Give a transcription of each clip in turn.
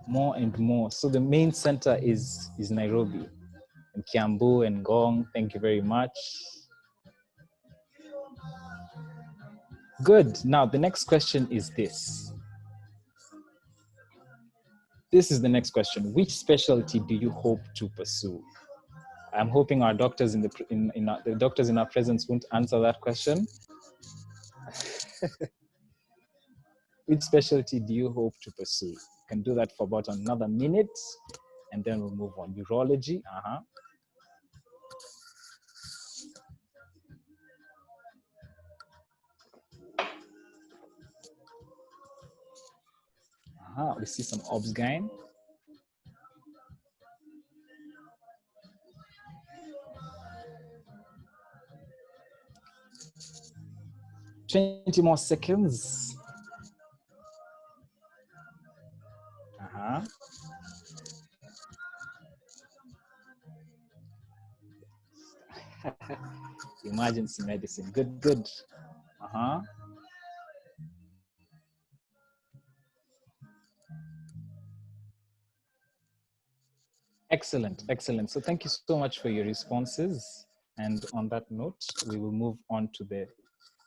More and more. So the main center is Nairobi and Kiambu and Ngong. Thank you very much. Good. Now the next question is this. This is the next question. Which specialty do you hope to pursue? I'm hoping our doctors the doctors in our presence won't answer that question. Which specialty do you hope to pursue? You can do that for about another minute, and then we'll move on. Urology. We see some obs gain. $20 more seconds. Emergency medicine. Good, good. Excellent, excellent. So thank you so much for your responses. And on that note, we will move on to the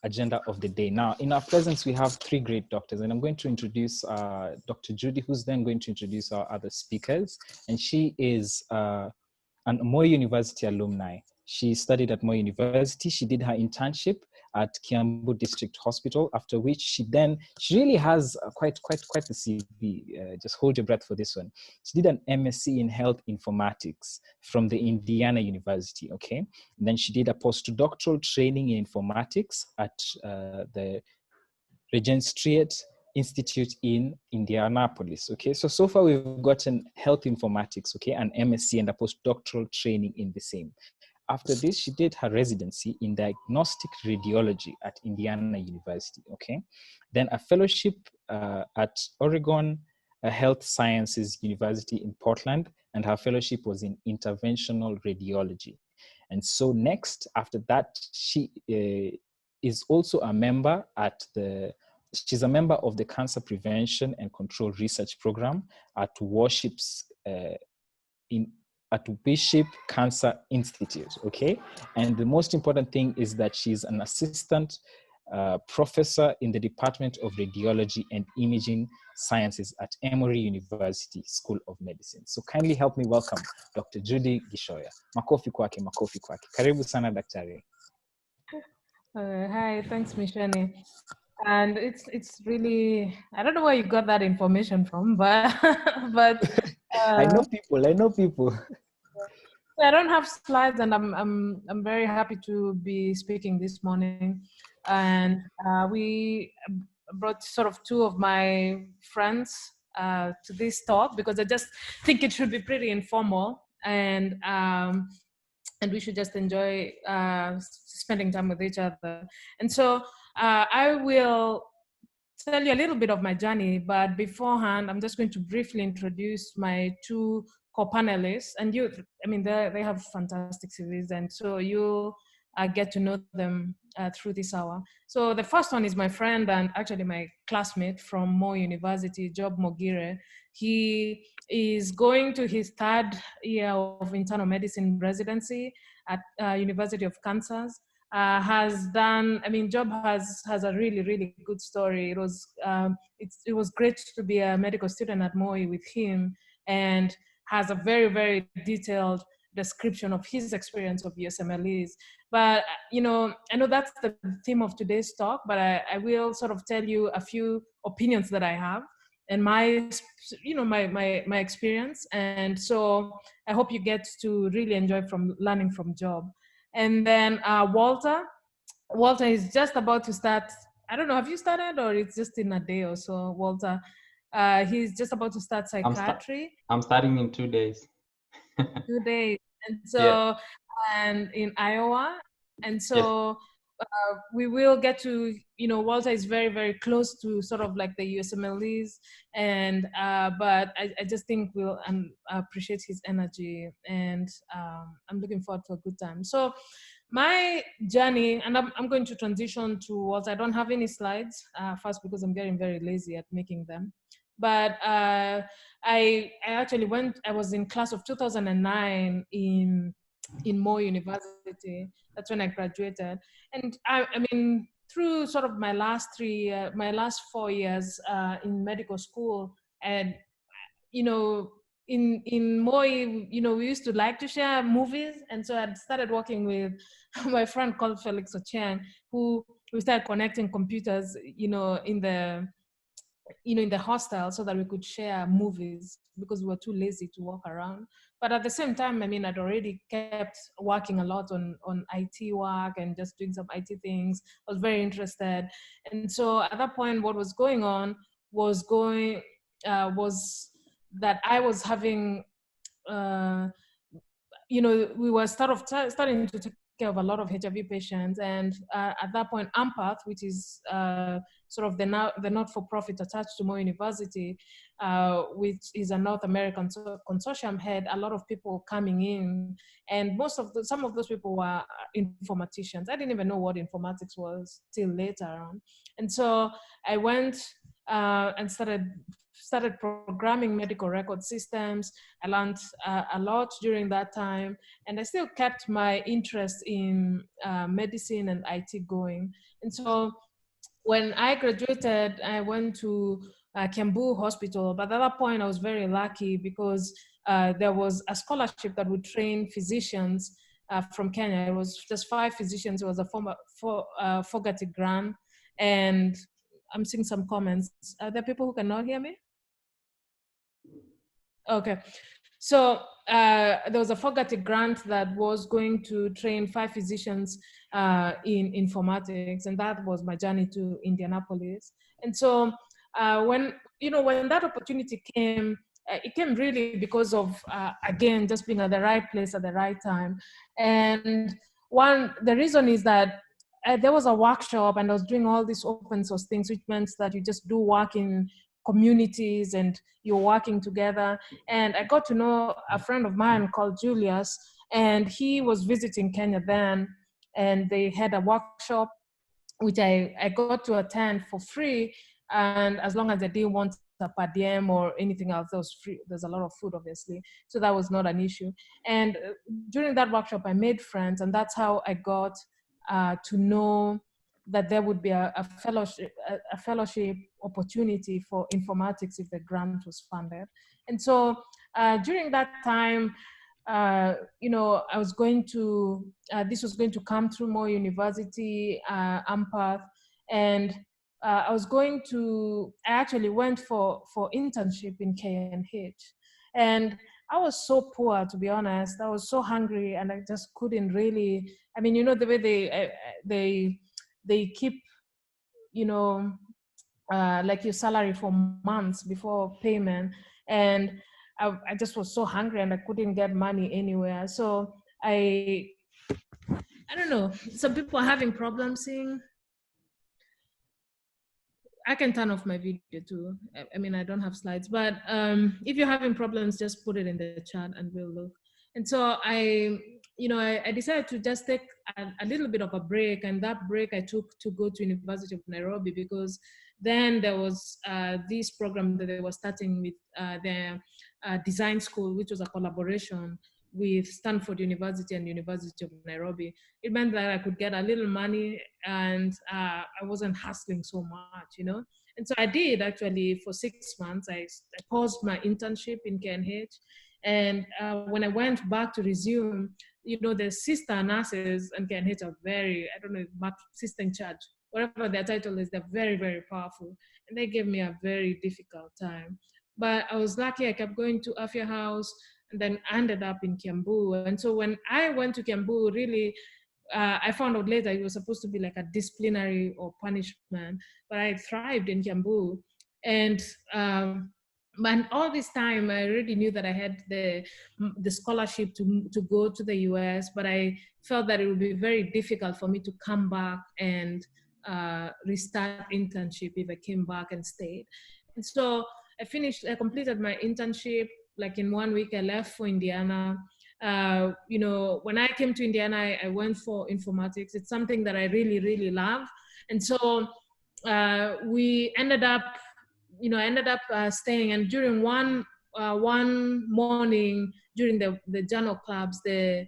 agenda of the day. Now, in our presence, we have three great doctors, and I'm going to introduce Dr. Judy, who's then going to introduce our other speakers. And she is an Moi University alumni. She studied at Moi University. She did her internship at Kiambu District Hospital, after which she really has quite the CV. Just hold your breath for this one. She did an MSc in Health Informatics from the Indiana University, okay? And then she did a postdoctoral training in informatics at the Regent Street Institute in Indianapolis, okay? So far we've gotten health informatics, okay, an MSc and a postdoctoral training in the same. After this, she did her residency in diagnostic radiology at Indiana University, okay? Then a fellowship at Oregon Health Sciences University in Portland, and her fellowship was in interventional radiology. And so next, after that, she is also a member she's a member of the Cancer Prevention and Control Research Program at Bishop Cancer Institute, okay? And the most important thing is that she's an assistant professor in the Department of Radiology and Imaging Sciences at Emory University School of Medicine. So kindly help me welcome Dr. Judy Gishoya. Makofi kwake, makofi kwake. Karibu sana daktari. Hi, thanks, Mishani. And it's really, I don't know where you got that information from, but I know people. I don't have slides, and I'm very happy to be speaking this morning. And we brought sort of two of my friends to this talk because I just think it should be pretty informal, and we should just enjoy spending time with each other. And so I will tell you a little bit of my journey, but beforehand, I'm just going to briefly introduce my two co-panelists. And they have fantastic CVs, and so you'll get to know them through this hour. So the first one is my friend and actually my classmate from Moi University, Job Mogire. He is going to his third year of internal medicine residency at University of Kansas. Job has a really good story. It was great to be a medical student at Moi with him, and has a very detailed description of his experience of USMLEs. But I know that's the theme of today's talk, but I will sort of tell you a few opinions that I have and my experience. And so I hope you get to really enjoy from learning from Job. And then Walter is just about to start. I don't know, have you started or it's just in a day or so, Walter? He's just about to start psychiatry. I'm starting in 2 days. 2 days. And so, and in Iowa. And so we will get to, Walter is very close to sort of like the USMLEs. And, but I just think we'll appreciate his energy, and I'm looking forward to a good time. So My journey, and I'm going to transition towards, I don't have any slides, first because I'm getting very lazy at making them. But I actually I was in class of 2009 in Mo University. That's when I graduated. And I mean, through sort of my last 4 years in medical school, and you know, in Moi, we used to like to share movies, and so I started working with my friend called Felix Ochieng, who we started connecting computers, in the hostel so that we could share movies because we were too lazy to walk around. But at the same time, I mean, I'd already kept working a lot on IT work and just doing some IT things. I was very interested. And so at that point, what was going on was that I was having, uh, we were starting to take care of a lot of HIV patients. And at that point, AMPATH, which is sort of the not-for-profit attached to Mo University, which is a North American consortium, had a lot of people coming in. And some of those people were informaticians. I didn't even know what informatics was till later on. And so I went and started programming medical record systems. I learned a lot during that time, and I still kept my interest in medicine and IT going. And so when I graduated, I went to Kiambu Hospital, but at that point I was very lucky because there was a scholarship that would train physicians from Kenya. It was just 5 physicians. It was a Fogarty grant, and I'm seeing some comments. Are there people who cannot hear me? Okay. So there was a Fogarty grant that was going to train 5 physicians in informatics, and that was my journey to Indianapolis. And so when that opportunity came, it came really because of again just being at the right place at the right time. And the reason is that there was a workshop, and I was doing all these open source things, which meant that you just do work in communities and you're working together. And I got to know a friend of mine called Julius, and he was visiting Kenya then, and they had a workshop which I got to attend for free. And as long as I didn't want a per diem or anything else, that was free. There's a lot of food, obviously, so that was not an issue. And during that workshop, I made friends, and that's how I got to know that there would be a fellowship opportunity for informatics if the grant was funded. And so during that time, I was going to, this was going to come through Mo University, AMPATH, and I actually went for internship in KNH. And I was so poor, to be honest. I was so hungry, and I just couldn't really, I mean, the way they keep, like your salary for months before payment. And I just was so hungry, and I couldn't get money anywhere. So I don't know, some people are having problems seeing. I can turn off my video too. I mean, I don't have slides, but if you're having problems, just put it in the chat and we'll look. And so I decided to just take a little bit of a break, and that break I took to go to University of Nairobi, because then there was this program that they were starting with their design school, which was a collaboration with Stanford University and University of Nairobi. It meant that I could get a little money, and I wasn't hustling so much, And so I did actually for 6 months. I paused my internship in KNH. And when I went back to resume, the sister nurses and KNH are very, I don't know, sister in charge, whatever their title is, they're very, very powerful. And they gave me a very difficult time. But I was lucky. I kept going to Afya House, and then ended up in Kiambu. And so when I went to Kiambu, really, I found out later it was supposed to be like a disciplinary or punishment, but I thrived in Kiambu. And all this time, I already knew that I had the scholarship to go to the US, but I felt that it would be very difficult for me to come back and restart internship if I came back and stayed. And so I completed my internship. Like in 1 week, I left for Indiana. you know, when I came to Indiana, I went for informatics. It's something that I really, really love. And so we ended up, you know, staying. And during one morning during the journal clubs, the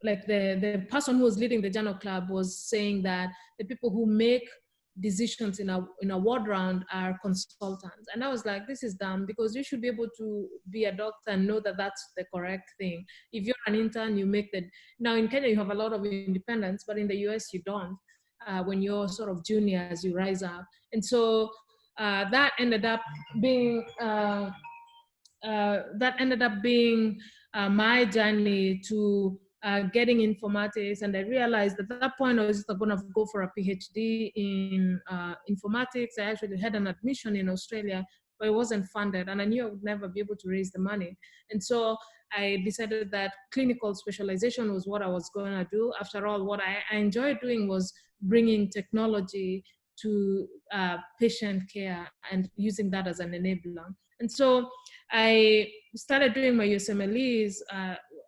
like the person who was leading the journal club was saying that the people who make decisions in a ward round are consultants. And I was like, this is dumb, because you should be able to be a doctor and know that that's the correct thing. If you're an intern, you make the, now in Kenya you have a lot of independence, but in the US you don't. When you're sort of juniors, you rise up. And so that ended up being my journey to getting informatics. And I realized at that point I was going to go for a PhD in informatics. I actually had an admission in Australia, but it wasn't funded, and I knew I would never be able to raise the money. And so I decided that clinical specialization was what I was going to do. After all, what I enjoyed doing was bringing technology to patient care and using that as an enabler. And so I started doing my USMLEs.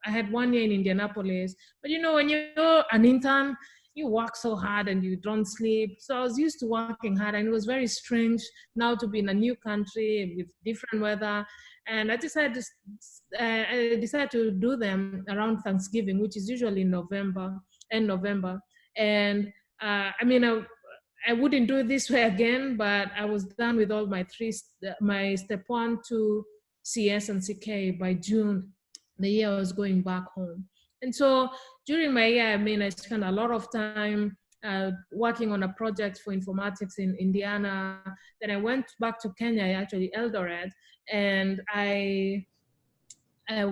I had 1 year in Indianapolis, but you know, when you're an intern, you work so hard and you don't sleep. So I was used to working hard, and it was very strange now to be in a new country with different weather. And I decided to do them around Thanksgiving, which is usually in November, end November. And I mean, I wouldn't do it this way again, but I was done with all my step 1, 2, CS and CK by June, the year I was going back home. And so during my year, I mean, I spent a lot of time working on a project for informatics in Indiana. Then I went back to Kenya, actually Eldoret, and I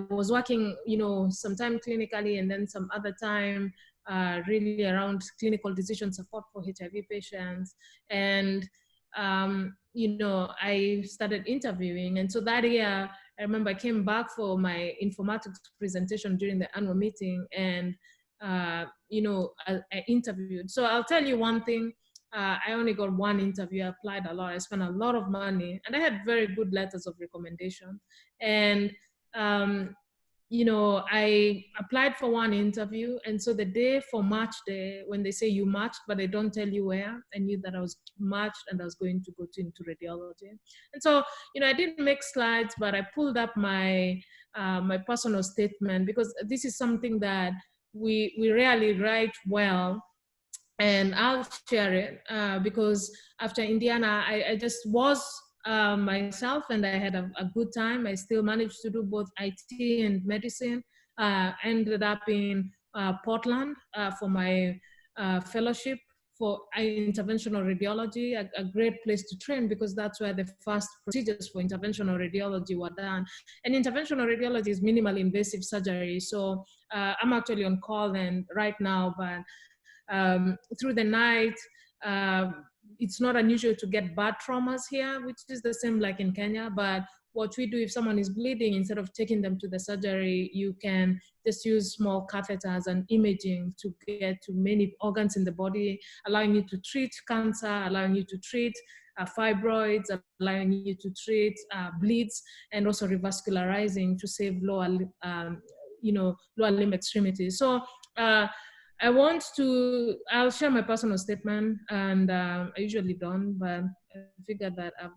was working, you know, sometime clinically, and then some other time really around clinical decision support for HIV patients. And you know, I started interviewing. And so that year, I remember I came back for my informatics presentation during the annual meeting, and you know, I interviewed. So I'll tell you one thing. I only got one interview. I applied a lot. I spent a lot of money, and I had very good letters of recommendation. And you know, I applied for one interview. And so the day for March day, when they say you matched, but they don't tell you where, I knew that I was matched and I was going to go into radiology. And so, you know, I didn't make slides, but I pulled up my my personal statement, because this is something that we rarely write well. And I'll share it because after Indiana, I just was myself, and I had a good time. I still managed to do both IT and medicine. Ended up in Portland for my fellowship for interventional radiology, a great place to train, because that's where the first procedures for interventional radiology were done. And interventional radiology is minimally invasive surgery. So I'm actually on call and right now, but through the night, it's not unusual to get bad traumas here, which is the same like in Kenya. But what we do, if someone is bleeding, instead of taking them to the surgery, you can just use small catheters and imaging to get to many organs in the body, allowing you to treat cancer, allowing you to treat fibroids, allowing you to treat bleeds, and also revascularizing to save lower, you know, lower limb extremities. So I'll share my personal statement, and I usually don't, but I figured that I've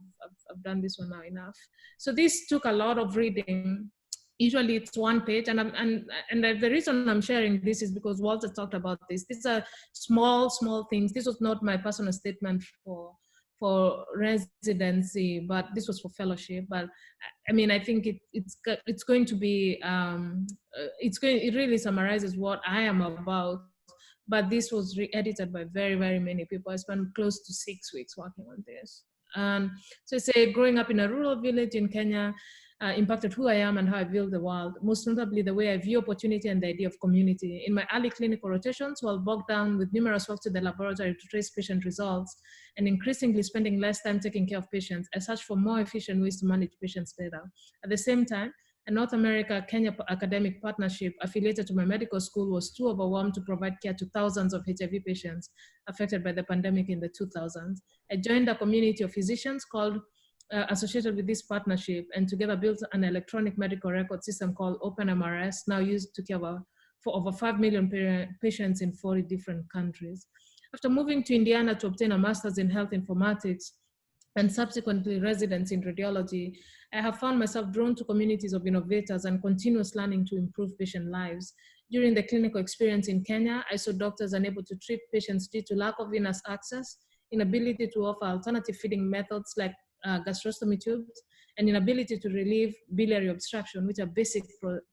done this one now enough. So this took a lot of reading. Usually it's one page, and the reason I'm sharing this is because Walter talked about this. These are small things. This was not my personal statement for residency, but this was for fellowship. But I mean, I think it's going to be it really summarizes what I am about. But this was re-edited by very, very many people. I spent close to 6 weeks working on this. So I say, growing up in a rural village in Kenya impacted who I am and how I view the world, most notably the way I view opportunity and the idea of community. In my early clinical rotations, while bogged down with numerous work to the laboratory to trace patient results, and increasingly spending less time taking care of patients, I searched for more efficient ways to manage patients' data. At the same time, a North America-Kenya academic partnership affiliated to my medical school was too overwhelmed to provide care to thousands of HIV patients affected by the pandemic in the 2000s. I joined a community of physicians called associated with this partnership, and together built an electronic medical record system called OpenMRS, now used to care for over 5 million patients in 40 different countries. After moving to Indiana to obtain a master's in health informatics and subsequently residence in radiology, I have found myself drawn to communities of innovators and continuous learning to improve patient lives. During the clinical experience in Kenya, I saw doctors unable to treat patients due to lack of venous access, inability to offer alternative feeding methods like gastrostomy tubes, and inability to relieve biliary obstruction, which are basic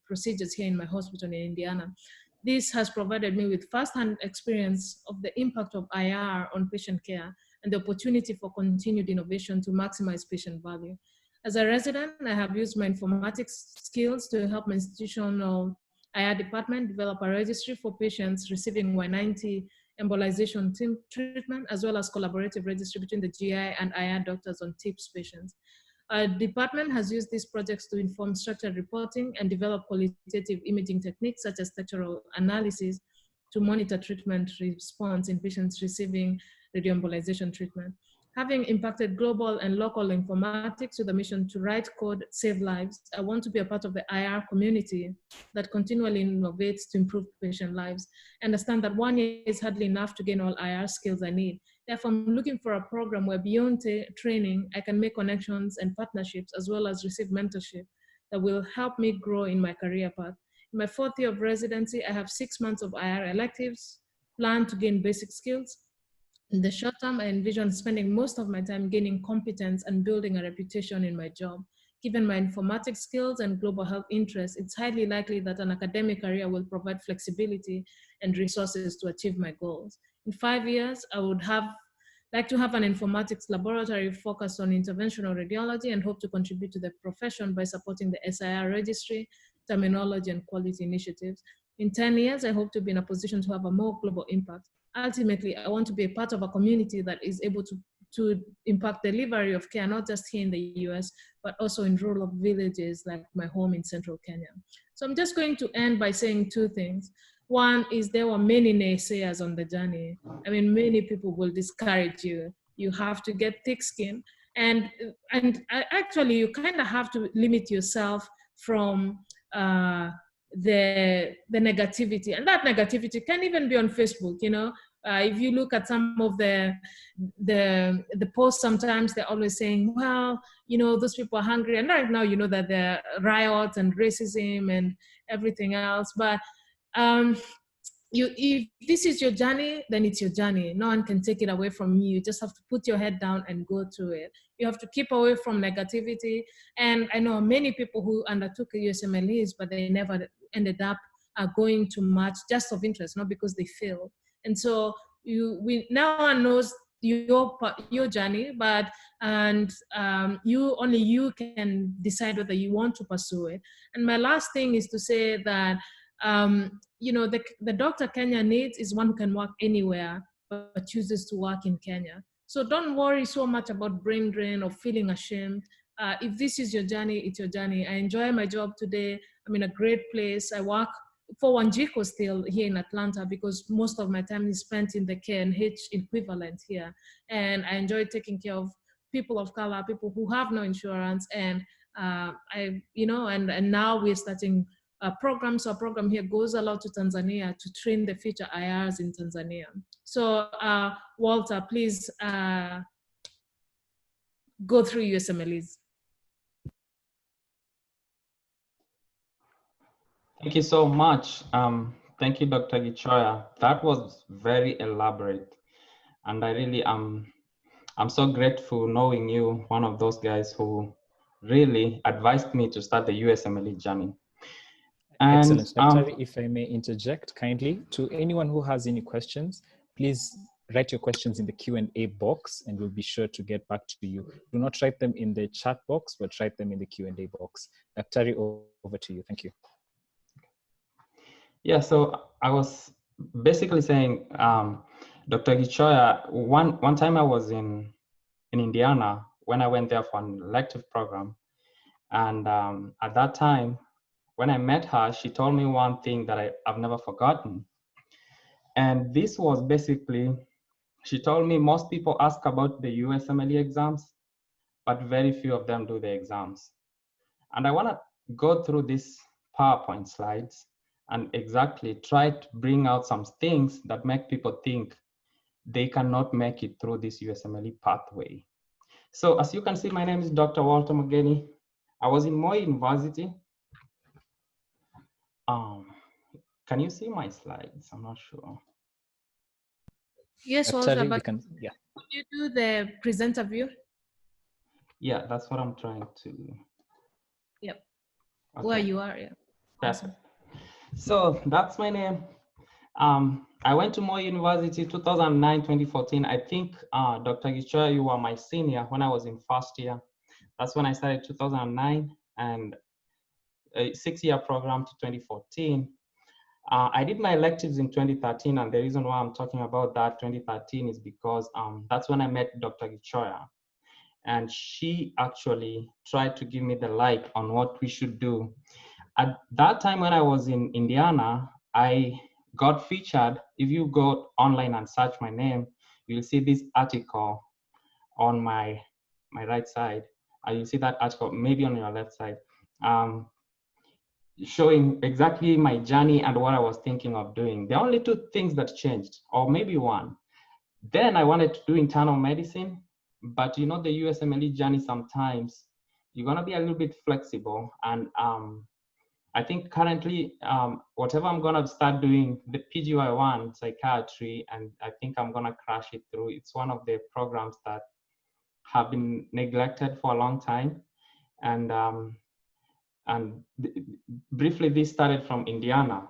procedures here in my hospital in Indiana. This has provided me with firsthand experience of the impact of IR on patient care and the opportunity for continued innovation to maximize patient value. As a resident, I have used my informatics skills to help my institutional IR department develop a registry for patients receiving Y90 embolization treatment, as well as collaborative registry between the GI and IR doctors on TIPS patients. Our department has used these projects to inform structured reporting and develop qualitative imaging techniques such as structural analysis to monitor treatment response in patients receiving radioembolization treatment. Having impacted global and local informatics with a mission to write code, save lives, I want to be a part of the IR community that continually innovates to improve patient lives. I understand that 1 year is hardly enough to gain all IR skills I need. Therefore, I'm looking for a program where beyond training, I can make connections and partnerships, as well as receive mentorship that will help me grow in my career path. In my 4th year of residency, I have 6 months of IR electives, plan to gain basic skills. In the short term, I envision spending most of my time gaining competence and building a reputation in my job. Given my informatics skills and global health interests, it's highly likely that an academic career will provide flexibility and resources to achieve my goals. In 5 years, I would like to have an informatics laboratory focused on interventional radiology and hope to contribute to the profession by supporting the SIR registry, terminology, and quality initiatives. In 10 years, I hope to be in a position to have a more global impact. Ultimately, I want to be a part of a community that is able to impact delivery of care, not just here in the US, but also in rural villages like my home in central Kenya. So I'm just going to end by saying 2 things. One is there were many naysayers on the journey. I mean, many people will discourage you. You have to get thick skin. And actually, you kind of have to limit yourself from the negativity, and that negativity can even be on Facebook. You know, if you look at some of the posts, sometimes they're always saying, well, you know, those people are hungry, and right now you know that there are riots and racism and everything else. But if this is your journey, then it's your journey. No one can take it away from you. You just have to put your head down and go through it. You have to keep away from negativity. And I know many people who undertook USMLEs, but they never ended up going to much just of interest, not because they failed. And so no one knows your journey, but only you can decide whether you want to pursue it. And my last thing is to say that you know, the doctor Kenya needs is one who can work anywhere, but chooses to work in Kenya. So don't worry so much about brain drain or feeling ashamed. If this is your journey, it's your journey. I enjoy my job today. I'm in a great place. I work for Wanjiko still here in Atlanta because most of my time is spent in the KNH equivalent here. And I enjoy taking care of people of color, people who have no insurance. And and now we're starting programs. Our program here goes a lot to Tanzania to train the future IRs in Tanzania. So Walter, please go through USMLEs. Thank you so much. Thank you, Dr. Gichoya. That was very elaborate. And I really I'm so grateful knowing you, one of those guys who really advised me to start the USMLE journey. And, excellent. Dr. If I may interject kindly, to anyone who has any questions, please write your questions in the Q&A box and we'll be sure to get back to you. Do not write them in the chat box, but write them in the Q&A box. Dr. over to you. Thank you. Yeah, so I was basically saying, Dr. Gichoya, one time I was in Indiana when I went there for an elective program. And at that time, when I met her, she told me one thing that I've never forgotten. And this was basically, she told me most people ask about the USMLE exams, but very few of them do the exams. And I want to go through these PowerPoint slides and exactly try to bring out some things that make people think they cannot make it through this USMLE pathway. So as you can see, my name is Dr. Walter Mogeni. I was in Moi University. Can you see my slides? I'm not sure. Yes, Actually, Walter, we but can, yeah. could you do the presenter view? Yeah, that's what I'm trying to. Yep. Okay. Where you are, yeah. Perfect. So that's my name. I went to Moi University 2009, 2014. I think, Dr. Gichoya, you were my senior when I was in first year. That's when I started 2009, and a 6-year program to 2014. I did my electives in 2013, and the reason why I'm talking about that 2013 is because that's when I met Dr. Gichoya. And she actually tried to give me the light on what we should do. At that time when I was in Indiana, I got featured. If you go online and search my name, you'll see this article on my right side. You'll see that article, maybe on your left side, showing exactly my journey and what I was thinking of doing. There are only 2 things that changed, or maybe 1. Then I wanted to do internal medicine, but you know the USMLE journey, sometimes you're gonna be a little bit flexible. And I think currently, whatever I'm gonna start doing, the PGY1 psychiatry, and I think I'm gonna crash it through. It's one of the programs that have been neglected for a long time. And briefly, this started from Indiana,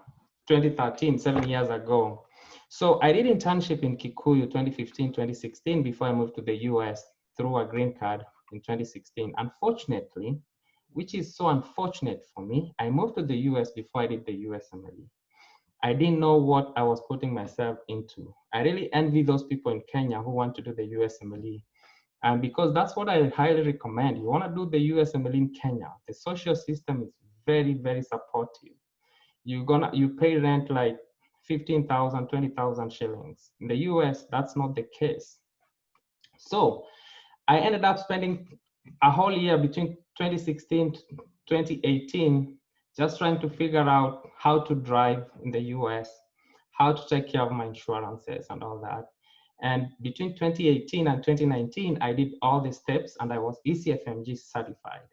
2013, 7 years ago. So I did internship in Kikuyu 2015, 2016 before I moved to the US through a green card in 2016. Unfortunately, which is so unfortunate for me, I moved to the US before I did the USMLE. I didn't know what I was putting myself into. I really envy those people in Kenya who want to do the USMLE. And because that's what I highly recommend. You want to do the USMLE in Kenya. The social system is very, very supportive. You pay rent like 15,000, 20,000 shillings. In the US, that's not the case. So I ended up spending a whole year between 2016 to 2018 just trying to figure out how to drive in the US, how to take care of my insurances and all that. And between 2018 and 2019, I did all the steps and I was ECFMG certified.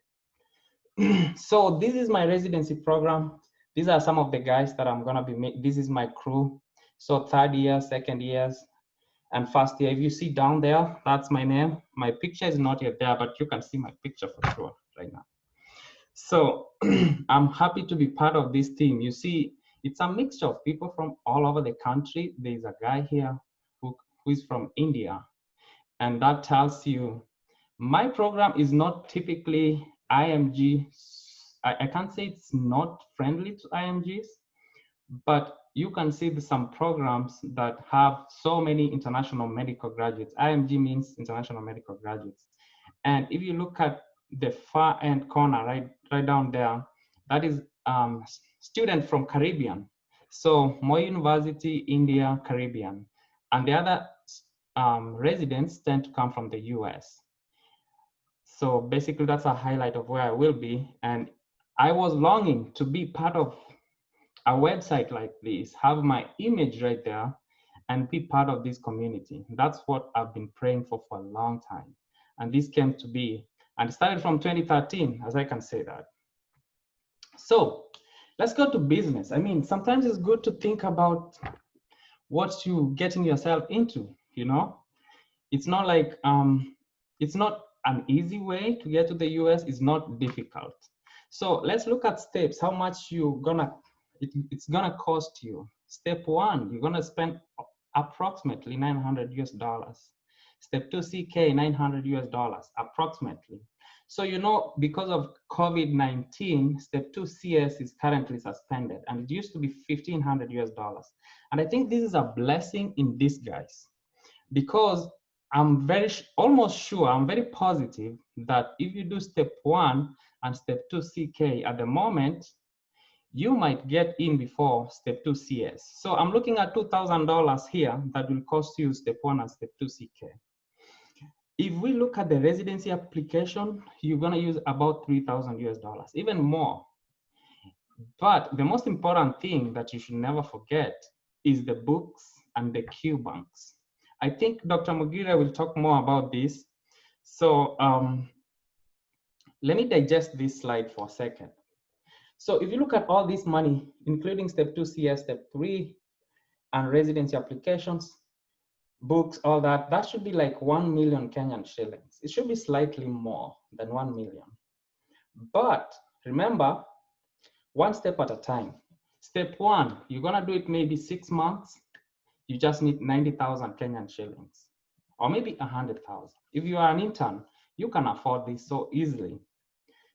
So this is my residency program. These are some of the guys that I'm gonna be, this is my crew. So 3rd year, 2nd years, and 1st year. If you see down there, that's my name. My picture is not yet there, but you can see my picture for sure right now. So I'm happy to be part of this team. You see, it's a mixture of people from all over the country. There's a guy here who is from India. And that tells you, my program is not typically IMG. I can't say it's not friendly to IMGs, but you can see some programs that have so many international medical graduates. IMG means international medical graduates. And if you look at the far end corner, right down there, that is student from Caribbean. So Moi University, India, Caribbean. And the other residents tend to come from the US. So basically that's a highlight of where I will be. And I was longing to be part of a website like this, have my image right there and be part of this community. That's what I've been praying for a long time. And this came to be, and it started from 2013, as I can say that. So let's go to business. I mean, sometimes it's good to think about what you're getting yourself into, you know? It's not like, it's not an easy way to get to the US. It's not difficult. So let's look at steps, how much it's gonna cost you. Step 1, you're gonna spend approximately $900 US. Step 2, CK, $900 US, approximately. So you know, because of COVID-19, step 2 CS is currently suspended, and it used to be $1,500 US. And I think this is a blessing in disguise, because I'm almost sure, I'm very positive that if you do step 1 and step 2 CK at the moment, you might get in before step 2 CS. So I'm looking at $2,000 here that will cost you step 1 and step 2 CK. if we look at the residency application, you're gonna use about $3,000, even more. But the most important thing that you should never forget is the books and the Q banks. I think Dr. Mogire will talk more about this. So let me digest this slide for a second. So if you look at all this money, including step 2 CS, step 3, and residency applications, books, all that, that should be like 1 million Kenyan shillings. It should be slightly more than 1 million. But remember, one step at a time. Step 1, you're gonna do it maybe 6 months. You just need 90,000 Kenyan shillings, or maybe 100,000. If you are an intern, you can afford this so easily.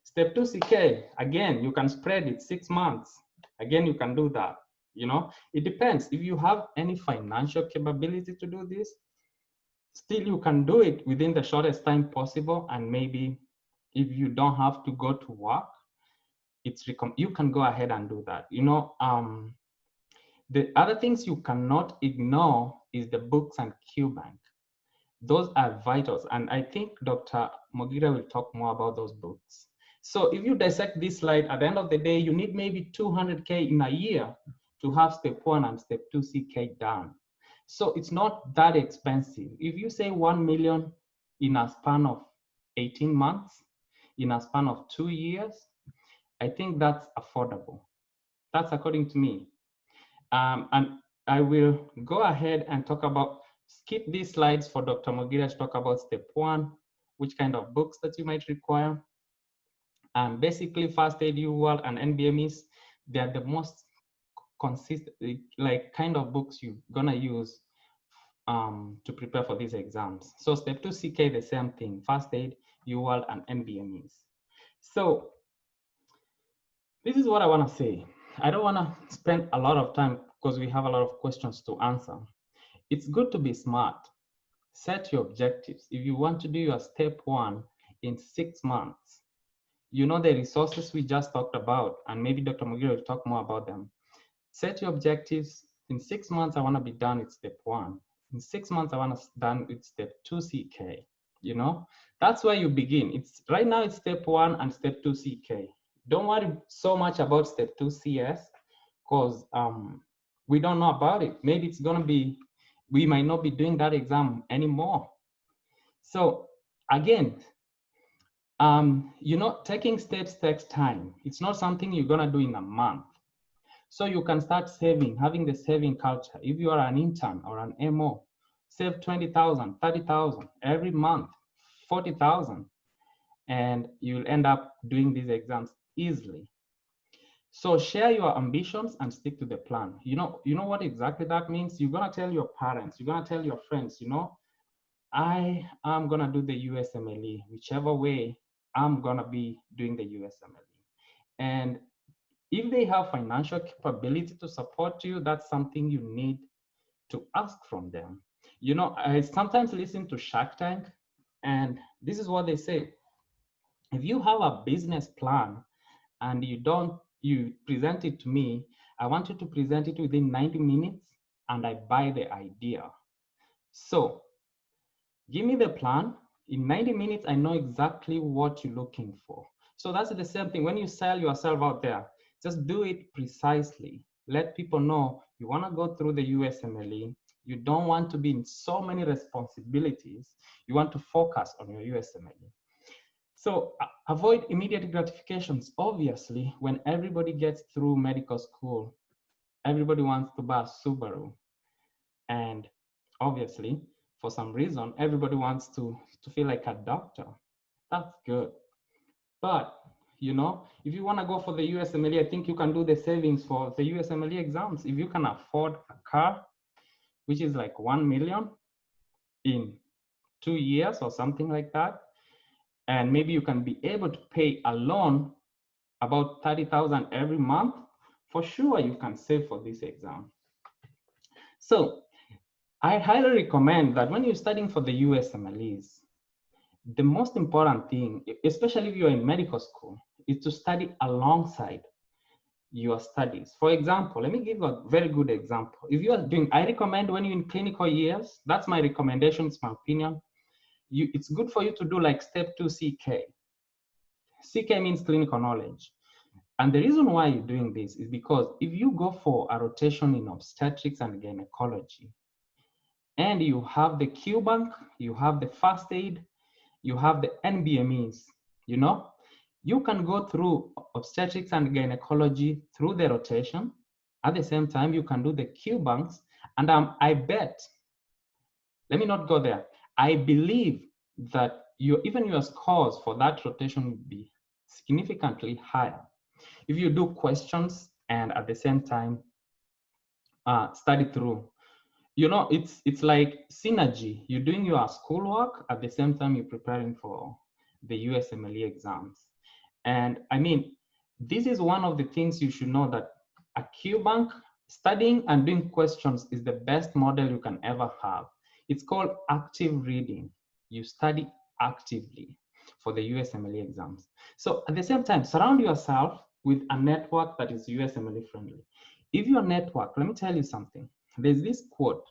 Step 2 CK, again, you can spread it 6 months. Again, you can do that. You know, it depends. If you have any financial capability to do this, still you can do it within the shortest time possible. And maybe if you don't have to go to work, you can go ahead and do that. You know, the other things you cannot ignore is the books and Q bank. Those are vitals. And I think Dr. Mogire will talk more about those books. So if you dissect this slide, at the end of the day, you need maybe 200K in a year to have step 1 and step 2 CK done. So it's not that expensive. If you say 1 million in a span of 18 months, in a span of 2 years, I think that's affordable. That's according to me. And I will go ahead and talk about, skip these slides for Dr. Mogire to talk about step 1, which kind of books that you might require. Basically, first aid, UWorld, and NBMEs, they're the most consistent, like kind of books you're gonna use to prepare for these exams. So step 2 CK, the same thing, first aid, UWorld, and NBMEs. So this is what I wanna say. I don't wanna spend a lot of time because we have a lot of questions to answer. It's good to be smart. Set your objectives. If you want to do your step 1 in 6 months, you know the resources we just talked about, and maybe Dr. Mogire will talk more about them. Set your objectives. In 6 months, I want to be done with step 1. In 6 months, I want to be done with step 2 CK. You know, that's where you begin. It's right now it's step 1 and step 2 CK. Don't worry so much about step 2 CS because we don't know about it. Maybe it's gonna be, we might not be doing that exam anymore. So again, you know, taking steps takes time. It's not something you're gonna do in a month. So you can start saving, having the saving culture. If you are an intern or an MO, save 20,000, 30,000 every month, 40,000, and you'll end up doing these exams easily. So share your ambitions and stick to the plan. You know what exactly that means? You're gonna tell your parents, you're gonna tell your friends, you know, I am gonna do the USMLE, whichever way I'm gonna be doing the USMLE. And if they have financial capability to support you, that's something you need to ask from them. You know, I sometimes listen to Shark Tank, and this is what they say. If you have a business plan and you present it to me, I want you to present it within 90 minutes and I buy the idea. So give me the plan. In 90 minutes, I know exactly what you're looking for. So that's the same thing. When you sell yourself out there, just do it precisely. Let people know you want to go through the USMLE. You don't want to be in so many responsibilities. You want to focus on your USMLE. So avoid immediate gratifications. Obviously, when everybody gets through medical school, everybody wants to buy a Subaru. And obviously, for some reason, everybody wants to feel like a doctor. That's good. But, you know, if you want to go for the USMLE, I think you can do the savings for the USMLE exams. If you can afford a car, which is like 1 million in 2 years or something like that, and maybe you can be able to pay a loan about 30,000 every month, for sure you can save for this exam. So I highly recommend that when you're studying for the USMLEs, the most important thing, especially if you're in medical school, is to study alongside your studies. For example, let me give a very good example. If you are doing, I recommend when you're in clinical years, that's my recommendation, it's my opinion, it's good for you to do like step 2 CK. CK means clinical knowledge. And the reason why you're doing this is because if you go for a rotation in obstetrics and gynecology, and you have the Q bank, you have the first aid, you have the NBMEs, you know, you can go through obstetrics and gynecology through the rotation. At the same time, you can do the Q banks. And I bet, let me not go there. I believe that even your scores for that rotation would be significantly higher if you do questions and at the same time study through. You know, it's like synergy. You're doing your schoolwork at the same time you're preparing for the USMLE exams. And I mean, this is one of the things you should know, that a QBank, studying and doing questions is the best model you can ever have. It's called active reading. You study actively for the USMLE exams. So at the same time, surround yourself with a network that is USMLE friendly. If your network, let me tell you something. There's this quote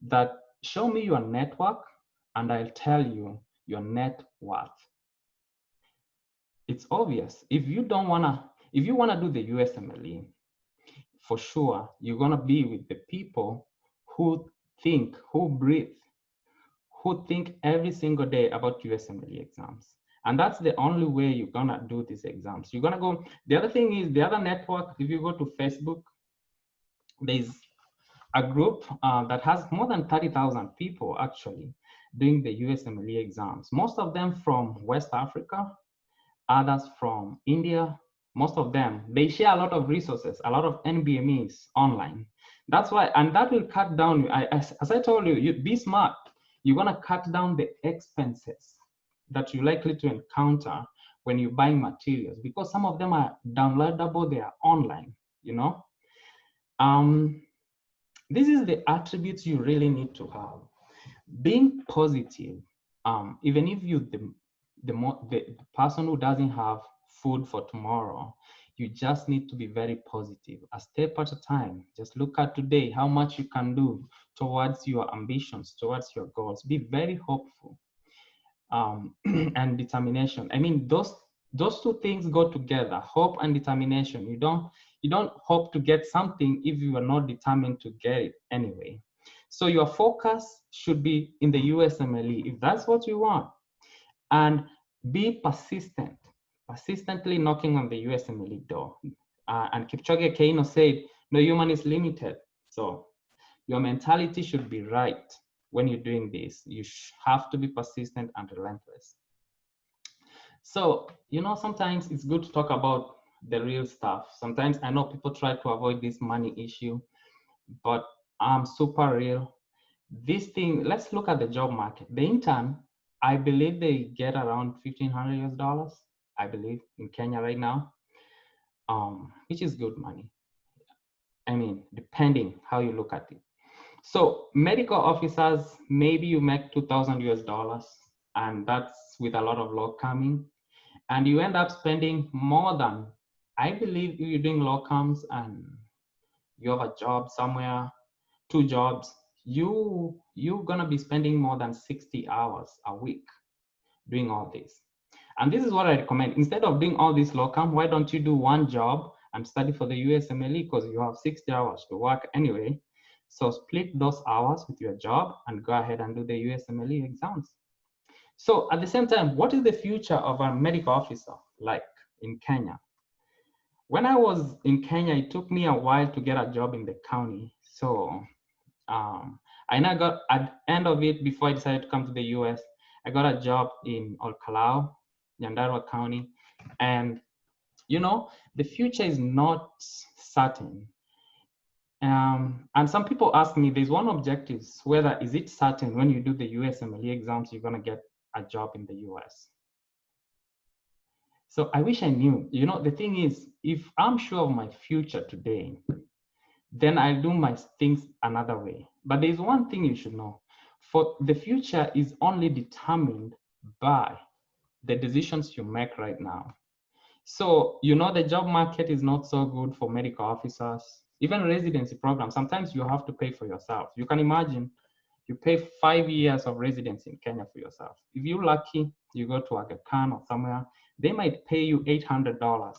that show me your network and I'll tell you your net worth. It's obvious. If you wanna do the USMLE, for sure, you're gonna be with the people who think, who breathe, who think every single day about USMLE exams. And that's the only way you're gonna do these exams. You're gonna go, the other thing is, the other network, if you go to Facebook, there's a group that has more than 30,000 people actually doing the USMLE exams. Most of them from West Africa, others from India. Most of them, they share a lot of resources, a lot of NBMEs online. That's why, and that will cut down, as I told you, you be smart. You're gonna cut down the expenses that you're likely to encounter when you're buying materials, because some of them are downloadable, they are online, you know? This is the attributes you really need to have. Being positive, even if you're the person who doesn't have food for tomorrow, you just need to be very positive. A step at a time. Just look at today, how much you can do towards your ambitions, towards your goals. Be very hopeful and determination. I mean, those two things go together, hope and determination. You don't hope to get something if you are not determined to get it anyway. So your focus should be in the USMLE if that's what you want. And be persistent, persistently knocking on the USMLE door. And Kipchoge Keino said, no human is limited. So your mentality should be right when you're doing this. You have to be persistent and relentless. So, you know, sometimes it's good to talk about the real stuff. Sometimes I know people try to avoid this money issue, but I'm super real. This thing, let's look at the job market. The intern, I believe they get around $1,500 US, I believe, in Kenya right now, which is good money. I mean, depending how you look at it. So medical officers, maybe you make $2,000 US, and that's with a lot of locuming. And you end up spending more than, I believe if you're doing locums and you have a job somewhere, 2 jobs, you're gonna be spending more than 60 hours a week doing all this. And this is what I recommend. Instead of doing all this locum, why don't you do 1 job and study for the USMLE, because you have 60 hours to work anyway. So split those hours with your job and go ahead and do the USMLE exams. So at the same time, what is the future of a medical officer like in Kenya? When I was in Kenya, it took me a while to get a job in the county. So I now got, at the end of it, before I decided to come to the US, I got a job in Olkalau, Nyandarua County. And, you know, the future is not certain. And some people ask me, there's one objective, whether is it certain when you do the USMLE exams, you're gonna get a job in the US. So I wish I knew. You know, the thing is, if I'm sure of my future today, then I'll do my things another way. But there's one thing you should know. For the future is only determined by the decisions you make right now. So, you know, the job market is not so good for medical officers, even residency programs. Sometimes you have to pay for yourself. You can imagine You pay 5 years of residency in Kenya for yourself. If you're lucky, you go to Aga Khan or somewhere, they might pay you $800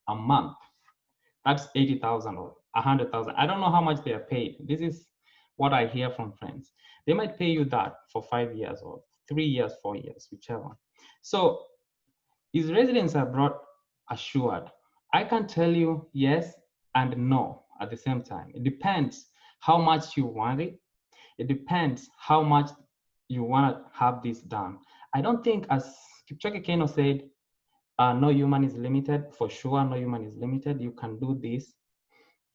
a month. That's 80,000 or 100,000. I don't know how much they are paid. This is what I hear from friends. They might pay you that for 5 years or 3 years, 4 years, whichever. So is residence abroad assured? I can tell you yes and no at the same time. It depends how much you want it. It depends how much you want to have this done. I don't think, as Kipchoge Keino said, no human is limited. For sure, no human is limited. You can do this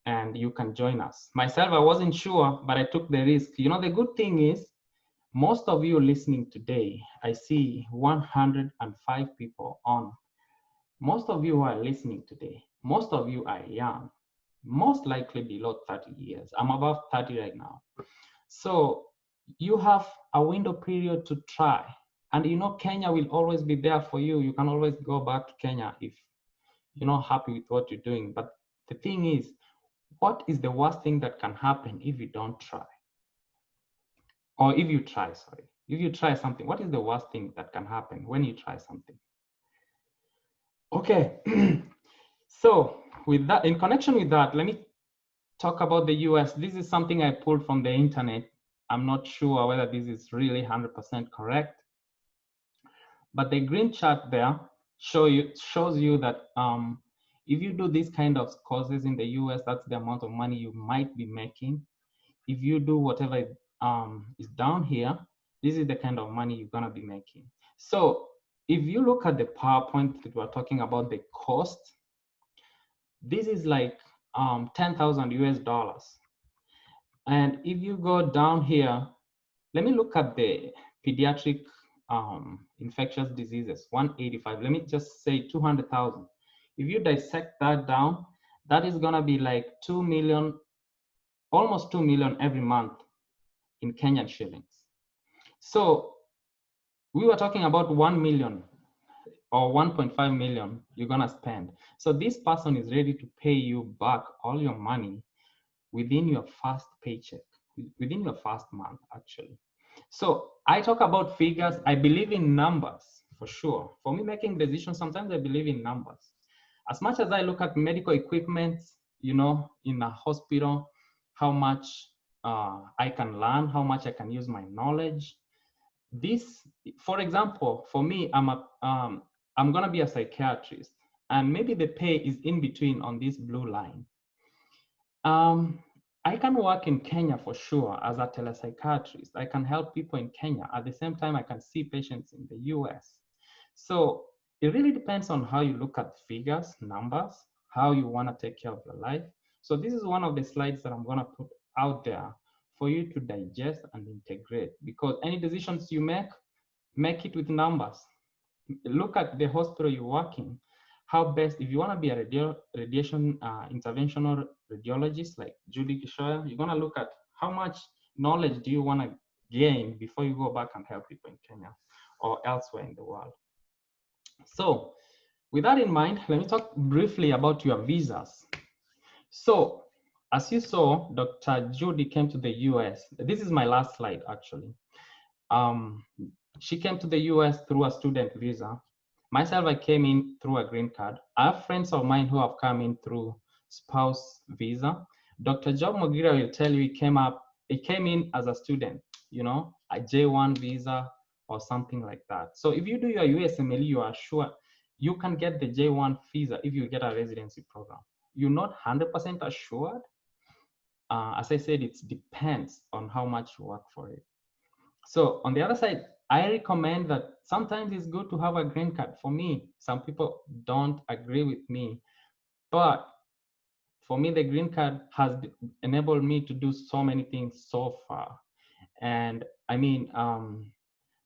and you can join us. Myself, I wasn't sure, but I took the risk. You know, the good thing is, most of you listening today, I see 105 people on. Most of you who are listening today, most of you are young, most likely below 30 years. I'm above 30 right now. So you have a window period to try. And you know, Kenya will always be there for you. You can always go back to Kenya if you're not happy with what you're doing. But the thing is, what is the worst thing that can happen if you don't try? Or if you try, sorry. If you try something, what is the worst thing that can happen when you try something? Okay, so with that, in connection with that, let me talk about the US. This is something I pulled from the internet. I'm not sure whether this is really 100% correct, but the green chart there shows you that if you do these kind of courses in the US, that's the amount of money you might be making. If you do whatever is down here, this is the kind of money you're gonna be making. So if you look at the PowerPoint that we're talking about, the cost, this is like 10,000 US dollars. And if you go down here, let me look at the pediatric infectious diseases, 185. Let me just say 200,000. If you dissect that down, that is gonna be like 2 million, almost 2 million every month in Kenyan shillings. So we were talking about 1 million or 1.5 million you're gonna spend. So this person is ready to pay you back all your money within your first paycheck, within your first month, actually. So I talk about figures. I believe in numbers for sure. For me, making decisions, sometimes I believe in numbers. As much as I look at medical equipment, you know, in a hospital, how much I can learn, how much I can use my knowledge. This, for example, for me, I'm gonna be a psychiatrist, and maybe the pay is in between on this blue line. I can work in Kenya for sure as a telepsychiatrist. I can help people in Kenya. At the same time, I can see patients in the US. So it really depends on how you look at figures, numbers, how you want to take care of your life. So this is one of the slides that I'm going to put out there for you to digest and integrate, because any decisions you make it with numbers. Look at the hospital you work in. How best, if you want to be a radiation interventional radiologist like Judy, you're going to look at how much knowledge do you want to gain before you go back and help people in Kenya or elsewhere in the world. So with that in mind, let me talk briefly about your visas. So as you saw, Dr. Judy came to the US. This is my last slide, actually. She came to the US through a student visa. Myself, I came in through a green card. I have friends of mine who have come in through spouse visa. Dr. Job Mogire will tell you he came in as a student, you know, a J1 visa or something like that. So if you do your USMLE, you are sure you can get the J1 visa if you get a residency program. You're not 100% assured. As I said, it depends on how much you work for it. So on the other side, I recommend that sometimes it's good to have a green card. For me, some people don't agree with me, but for me, the green card has enabled me to do so many things so far. And I mean,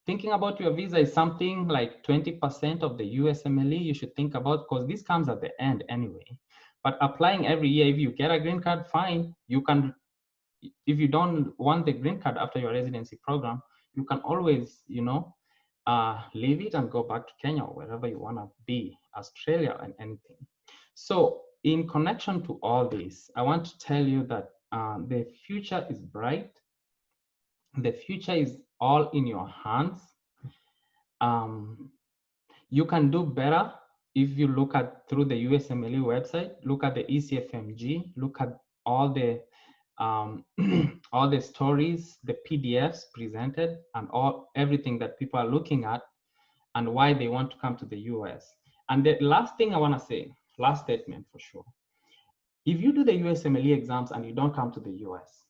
thinking about your visa is something like 20% of the USMLE you should think about, because this comes at the end anyway. But applying every year, if you get a green card, fine. You can, if you don't want the green card after your residency program, you can always, you know, leave it and go back to Kenya or wherever you want to be, Australia and anything. So in connection to all this, I want to tell you that the future is bright. The future is all in your hands. You can do better if you look at through the USMLE website, look at the ECFMG, look at all the all the stories, the PDFs presented, and everything that people are looking at, and why they want to come to the US. And the last thing I want to say, last statement for sure. If you do the USMLE exams and you don't come to the US,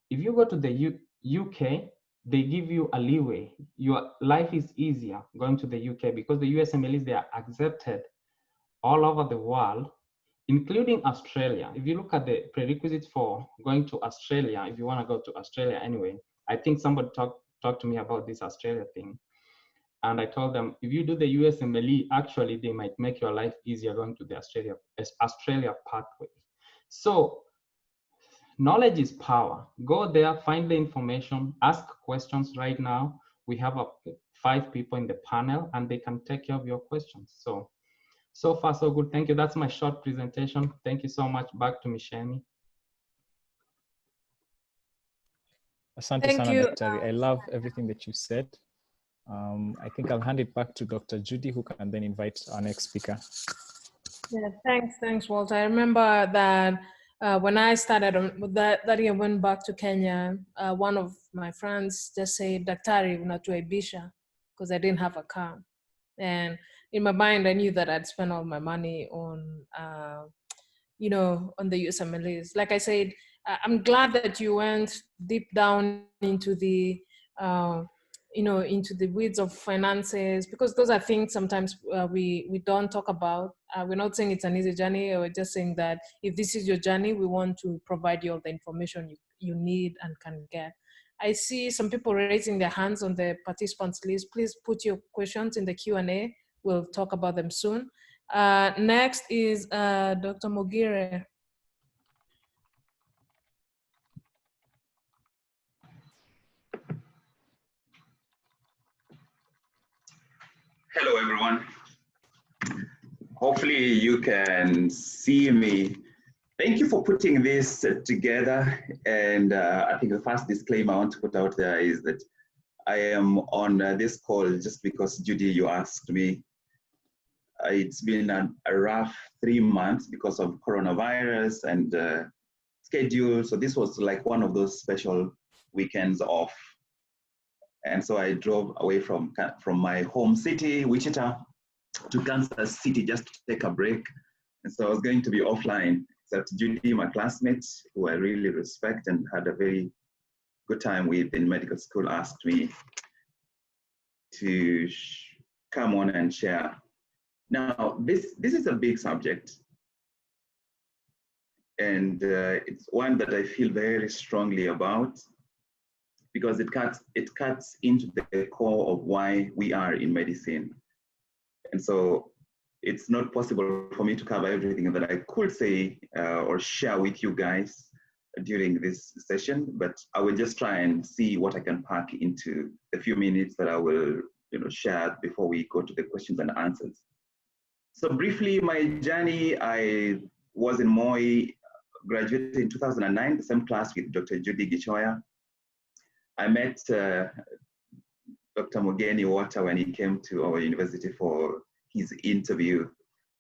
if you go to the UK, they give you a leeway. Your life is easier going to the UK because the USMLEs, they are accepted all over the world, including Australia. If you look at the prerequisites for going to Australia, if you want to go to Australia anyway, I think somebody talked to me about this Australia thing. And I told them, if you do the USMLE, actually, they might make your life easier going to the Australia pathway. So knowledge is power. Go there, find the information, ask questions right now. We have 5 people in the panel and they can take care of your questions. So far, so good. Thank you. That's my short presentation. Thank you so much. Back to Mogeni. Asante Thank sana, you. Daktari. I love everything that you said. I think I'll hand it back to Dr. Judy, who can then invite our next speaker. Yeah, thanks, Walter. I remember that when I started that year, went back to Kenya, one of my friends just said, "Daktari, unatuaibisha," because I didn't have a car. And in my mind, I knew that I'd spent all my money on, on the USMLEs. Like I said, I'm glad that you went deep down into the, into the weeds of finances, because those are things sometimes we don't talk about. We're not saying it's an easy journey. We're just saying that if this is your journey, we want to provide you all the information you need and can get. I see some people raising their hands on the participants list. Please put your questions in the Q&A. We'll talk about them soon. Next is Dr. Mogire. Hello, everyone. Hopefully you can see me. Thank you for putting this together. And I think the first disclaimer I want to put out there is that I am on this call just because, Judy, you asked me. It's been a rough 3 months because of coronavirus and schedule. So this was like one of those special weekends off. And so I drove away from my home city, Wichita, to Kansas City just to take a break. And so I was going to be offline, except Judy, my classmate, who I really respect and had a very good time with in medical school, asked me to come on and share. Now, this is a big subject. And it's one that I feel very strongly about, because it cuts into the core of why we are in medicine. And so it's not possible for me to cover everything that I could say or share with you guys during this session, but I will just try and see what I can pack into the few minutes that I will share before we go to the questions and answers. So briefly, my journey, I was in Moi, graduated in 2009, the same class with Dr. Judy Gichoya. I met Dr. Mogeni Walter when he came to our university for his interview,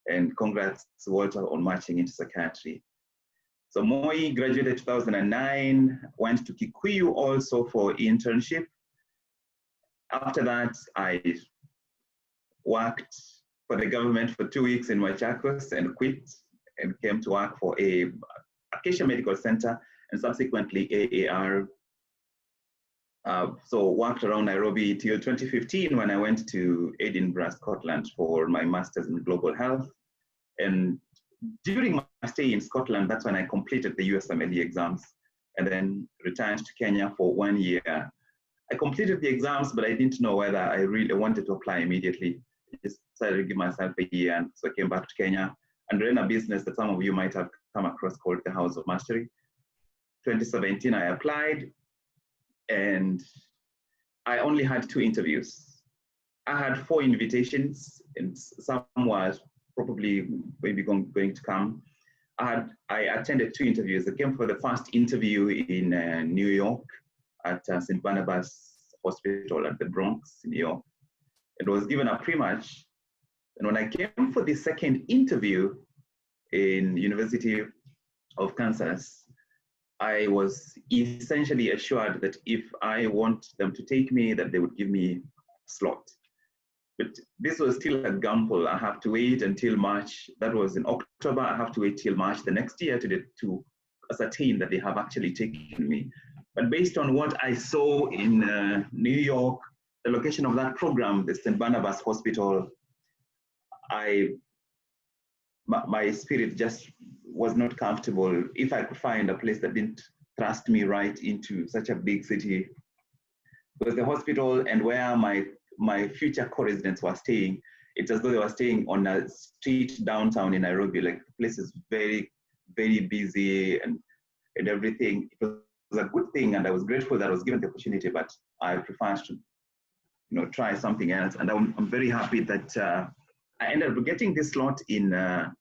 and congrats Walter on marching into psychiatry. So Moi graduated 2009, went to Kikuyu also for internship. After that, I worked for the government for 2 weeks in Machakos and quit and came to work for Acacia Medical Center and subsequently AAR. So worked around Nairobi till 2015 when I went to Edinburgh, Scotland for my master's in global health. And during my stay in Scotland, that's when I completed the USMLE exams and then returned to Kenya for 1 year. I completed the exams, but I didn't know whether I really wanted to apply immediately. I just decided to give myself a year. And so I came back to Kenya and ran a business that some of you might have come across called the House of Mastery. 2017, I applied. And I only had 2 interviews. I had 4 invitations, and some were probably maybe going to come. I attended 2 interviews. I came for the first interview in New York at St. Barnabas Hospital at the Bronx, New York. It was given a pre-match. And when I came for the second interview in University of Kansas, I was essentially assured that if I want them to take me, that they would give me a slot. But this was still a gamble. I have to wait until March. That was in October. I have to wait till March the next year to ascertain that they have actually taken me. But based on what I saw in New York, the location of that program, the St. Barnabas Hospital, my spirit just was not comfortable. If I could find a place that didn't thrust me right into such a big city, because the hospital and where my future co-residents were staying, it's as though they were staying on a street downtown in Nairobi. Like, the place is very, very busy and everything. It was a good thing, and I was grateful that I was given the opportunity, but I prefer to, try something else. And I'm very happy that I ended up getting this slot in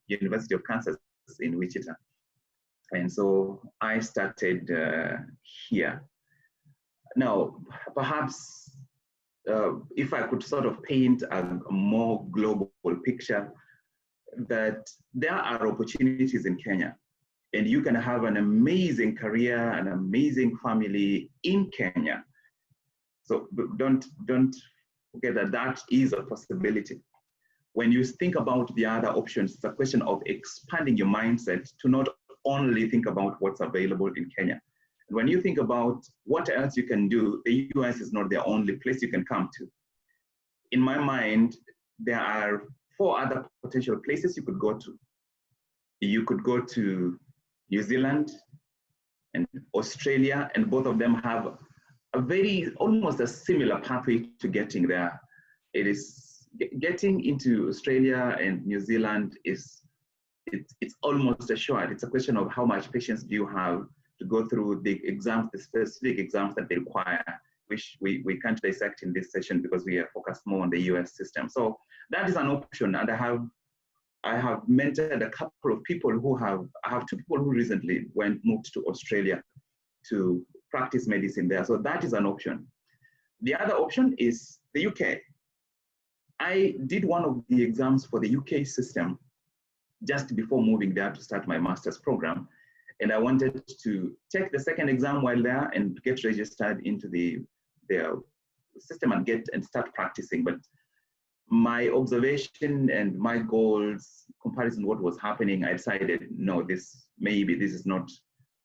University of Kansas in Wichita. And so I started here. Now, perhaps if I could sort of paint a more global picture, that there are opportunities in Kenya, and you can have an amazing career, an amazing family in Kenya. So don't forget that that is a possibility. When you think about the other options, it's a question of expanding your mindset to not only think about what's available in Kenya. And when you think about what else you can do, the US is not the only place you can come to. In my mind, there are 4 other potential places you could go to. You could go to New Zealand and Australia, and both of them have almost a similar pathway to getting there. It is getting into Australia and New Zealand it's almost assured. It's a question of how much patience do you have to go through the exams, the specific exams that they require, which we can't dissect in this session because we are focused more on the US system. So that is an option, and I have mentored a couple of people I have 2 people who recently moved to Australia to practice medicine there. So that is an option. The other option is the UK. I did one of the exams for the UK system just before moving there to start my master's program. And I wanted to take the second exam while there and get registered into their system and start practicing. But my observation and my goals, comparison to what was happening, I decided, no, this is not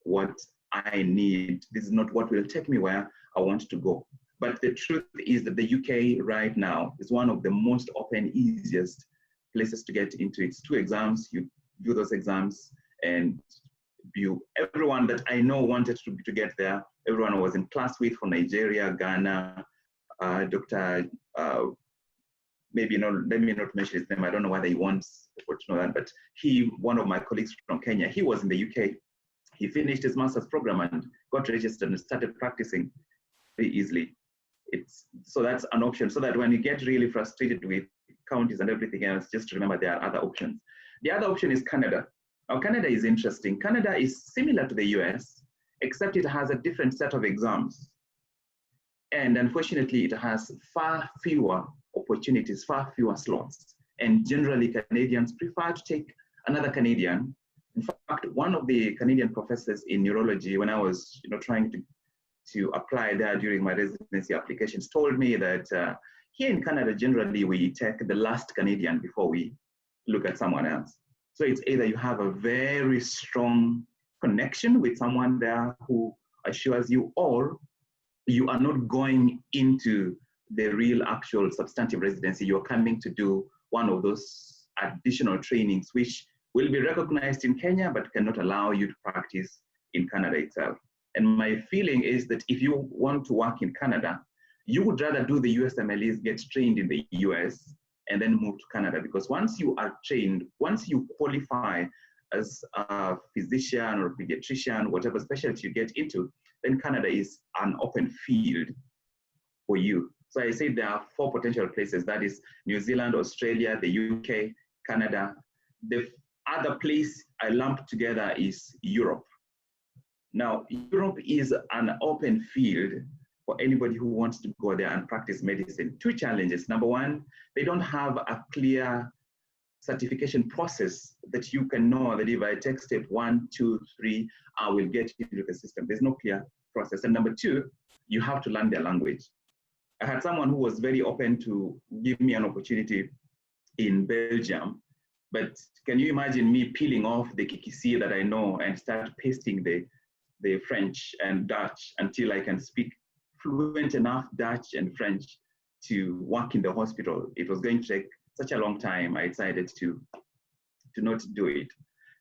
what I need. This is not what will take me where I want to go. But the truth is that the UK right now is one of the most open, easiest places to get into. It's 2 exams. You do those exams, and everyone that I know wanted to get there. Everyone I was in class with from Nigeria, Ghana, Dr. Let me not mention his name. I don't know whether he wants people to know that, but one of my colleagues from Kenya, he was in the UK. He finished his master's program and got registered and started practicing very easily. So that's an option, so that when you get really frustrated with counties and everything else, just remember there are other options. The other option is Canada. Now, Canada is interesting. Canada is similar to the US, except it has a different set of exams. And unfortunately, it has far fewer opportunities, far fewer slots. And generally, Canadians prefer to take another Canadian. In fact, one of the Canadian professors in neurology, when I was trying to apply there during my residency applications, told me that here in Canada, generally, we take the last Canadian before we look at someone else. So it's either you have a very strong connection with someone there who assures you, or you are not going into the real actual substantive residency. You're coming to do one of those additional trainings, which will be recognized in Kenya, but cannot allow you to practice in Canada itself. And my feeling is that if you want to work in Canada, you would rather do the USMLEs, get trained in the US, and then move to Canada. Because once you are trained, once you qualify as a physician or pediatrician, whatever specialty you get into, then Canada is an open field for you. So I say there are 4 potential places. That is New Zealand, Australia, the UK, Canada. The other place I lumped together is Europe. Now, Europe is an open field for anybody who wants to go there and practice medicine. Two challenges. Number one, they don't have a clear certification process that you can know that if I take step 1, 2, 3, I will get into the system. There's no clear process. And number two, you have to learn their language. I had someone who was very open to give me an opportunity in Belgium, but can you imagine me peeling off the Kikisi that I know and start pasting the French and Dutch until I can speak fluent enough Dutch and French to work in the hospital? It was going to take such a long time. I decided to not do it.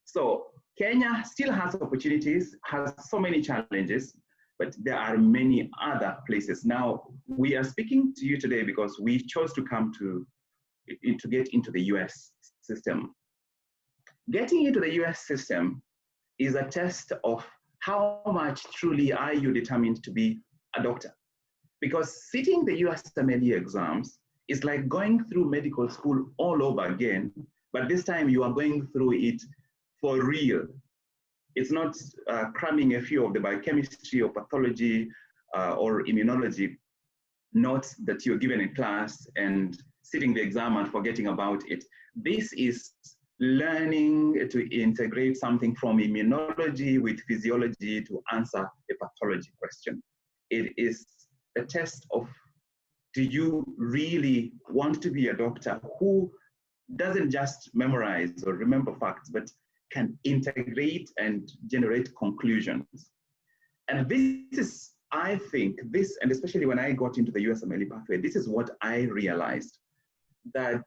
So Kenya still has opportunities, has so many challenges, but there are many other places. Now, we are speaking to you today because we chose to come to get into the US system. Getting into the US system is a test of how much truly are you determined to be a doctor. Because sitting the USMLE exams is like going through medical school all over again, but this time you are going through it for real. It's not cramming a few of the biochemistry or pathology or immunology notes that you're given in class and sitting the exam and forgetting about it. This is learning to integrate something from immunology with physiology to answer a pathology question. It is a test of, do you really want to be a doctor who doesn't just memorize or remember facts, but can integrate and generate conclusions? And this is, I think, this, and especially when I got into the USMLE pathway, this is what I realized, that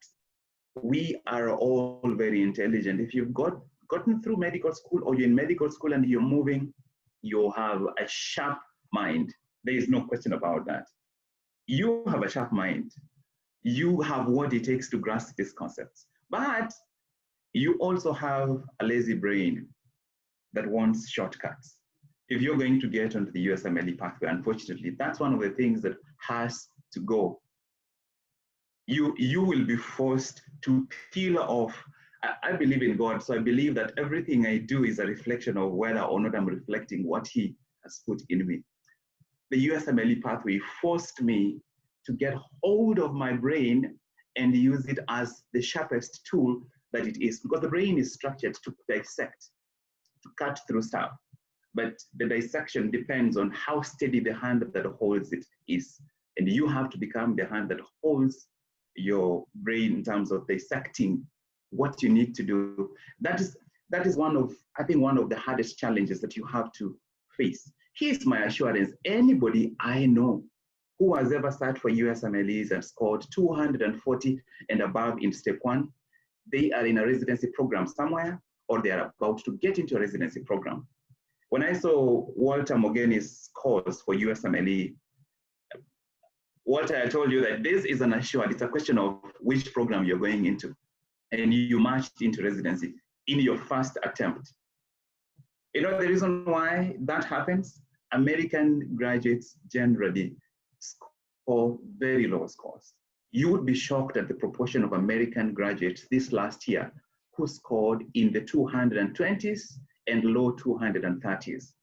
we are all very intelligent. If you've gotten through medical school, or you're in medical school and you're moving, you have a sharp mind. There is no question about that. You have a sharp mind. You have what it takes to grasp these concepts. But you also have a lazy brain that wants shortcuts. If you're going to get onto the USMLE pathway, unfortunately, that's one of the things that has to go. You will be forced to peel off. I believe in God, so I believe that everything I do is a reflection of whether or not I'm reflecting what He has put in me. The USMLE pathway forced me to get hold of my brain and use it as the sharpest tool that it is, because the brain is structured to dissect, to cut through stuff. But the dissection depends on how steady the hand that holds it is. And you have to become the hand that holds your brain in terms of dissecting what you need to do. That is one of, I think, one of the hardest challenges that you have to face. Here's my assurance: anybody I know who has ever sat for USMLEs and scored 240 and above in step 1, they are in a residency program somewhere, or they are about to get into a residency program. When I saw Walter Mogeni's scores for USMLE, Walter, I told you that this is an assured, it's a question of which program you're going into. And you marched into residency in your first attempt. You know the reason why that happens? American graduates generally score very low scores. You would be shocked at the proportion of American graduates this last year who scored in the 220s and low 230s.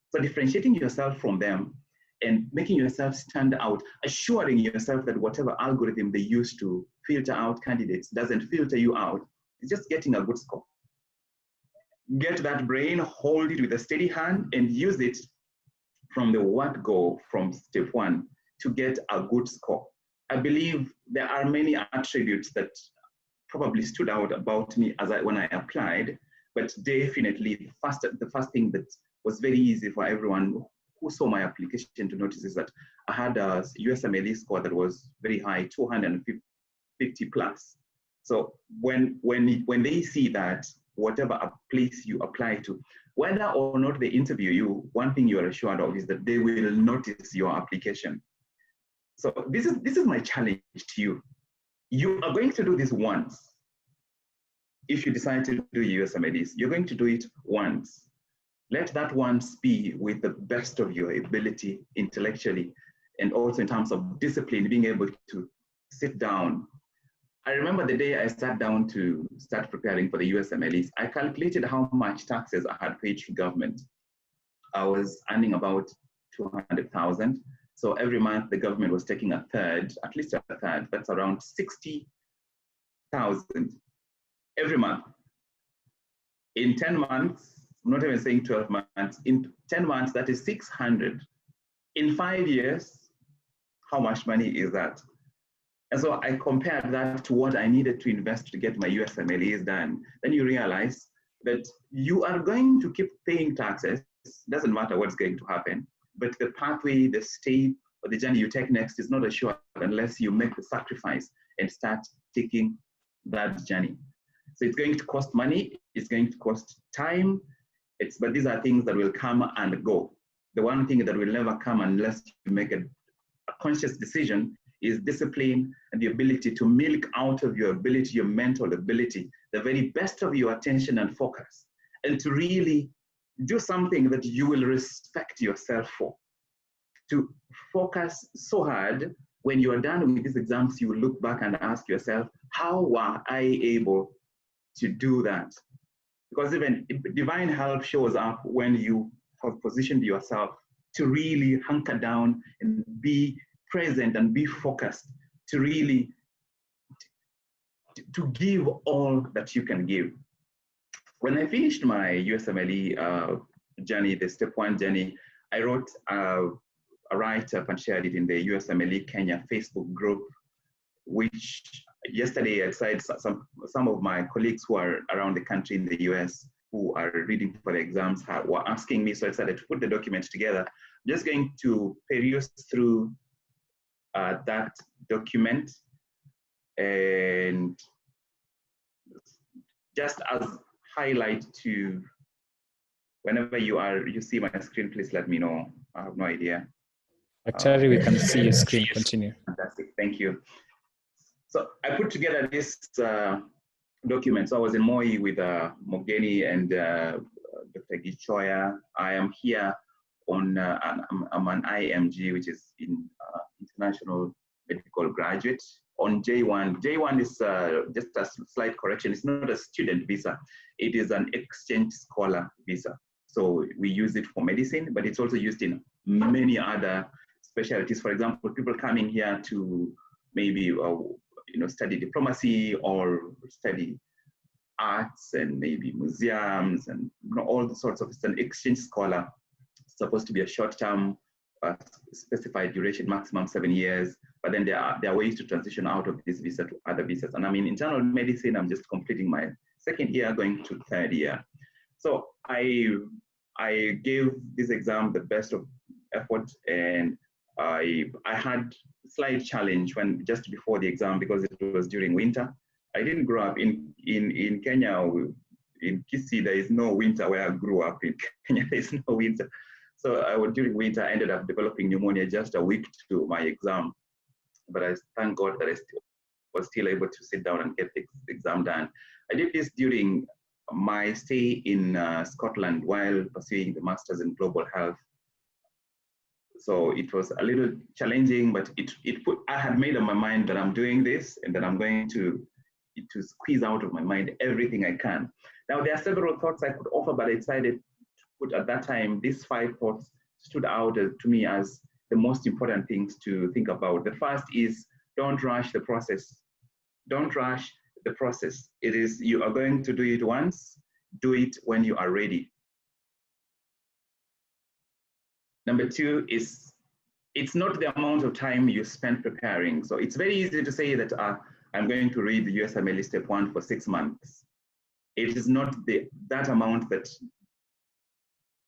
So differentiating yourself from them and making yourself stand out, assuring yourself that whatever algorithm they use to filter out candidates doesn't filter you out, it's just getting a good score. Get that brain, hold it with a steady hand, and use it from the word go from step 1 to get a good score. I believe there are many attributes that probably stood out about me when I applied, but definitely the first thing that was very easy for everyone who saw my application to notice is that I had a USMLE score that was very high, 250 plus. So when they see that whatever place you apply to, whether or not they interview you, one thing you are assured of is that they will notice your application. So this is my challenge to you. You are going to do this once. If you decide to do USMLEs, you're going to do it once. Let that once be with the best of your ability intellectually, and also in terms of discipline, being able to sit down. I remember the day I sat down to start preparing for the USMLEs, I calculated how much taxes I had paid to government. I was earning about 200,000. So every month the government was taking a third, at least a third, that's around 60,000 every month. In 10 months, I'm not even saying 12 months, in 10 months, that is 600. In 5 years, how much money is that? And so I compared that to what I needed to invest to get my USMLEs done. Then you realize that you are going to keep paying taxes, doesn't matter what's going to happen, but the pathway, the step, or the journey you take next is not assured unless you make the sacrifice and start taking that journey. So it's going to cost money, it's going to cost time, but these are things that will come and go. The one thing that will never come unless you make a conscious decision is discipline and the ability to milk out of your ability, your mental ability, the very best of your attention and focus, and to really do something that you will respect yourself for. To focus so hard, when you are done with these exams, you will look back and ask yourself, how were I able to do that? Because even divine help shows up when you have positioned yourself to really hunker down and be present and be focused, to really to give all that you can give. When I finished my USMLE journey, the step 1 journey, I wrote a write-up and shared it in the USMLE Kenya Facebook group, which yesterday I decided some of my colleagues who are around the country in the US who are reading for the exams were asking me, so I decided to put the document together. I'm just going to peruse through that document, and just as highlight to whenever you see my screen, please let me know. I have no idea. Actually, we can see your screen. Continue. Fantastic, thank you. So I put together this document. So I was in Moi with Mogeni and Dr. Gichoya. I am here on, I'm an IMG, which is in International Medical Graduate, on J1. J1 is just a slight correction. It's not a student visa. It is an exchange scholar visa. So we use it for medicine, but it's also used in many other specialties. For example, people coming here to maybe study diplomacy or study arts and maybe museums and all the sorts of, it's an exchange scholar. It's supposed to be a short-term, specified duration, maximum 7 years, but then there are ways to transition out of this visa to other visas. And I'm in internal medicine. I'm just completing my 2nd year, going to 3rd year. So I gave this exam the best of effort, and I had a slight challenge when just before the exam because it was during winter. I didn't grow up in Kenya. In Kisii, there is no winter where I grew up. In Kenya, there is no winter. So during winter, I ended up developing pneumonia just a week to my exam. But I thank God that I was still able to sit down and get the exam done. I did this during my stay in Scotland while pursuing the Masters in Global Health. So it was a little challenging, but I had made up my mind that I'm doing this and that I'm going to squeeze out of my mind everything I can. Now, there are several thoughts I could offer, but I decided to put at that time, these 5 thoughts stood out to me as the most important things to think about. The first is, don't rush the process. Don't rush the process. It is, you are going to do it once, do it when you are ready. Number 2 is, it's not the amount of time you spend preparing. So it's very easy to say that I'm going to read the USMLE Step 1 for 6 months. It is not that amount that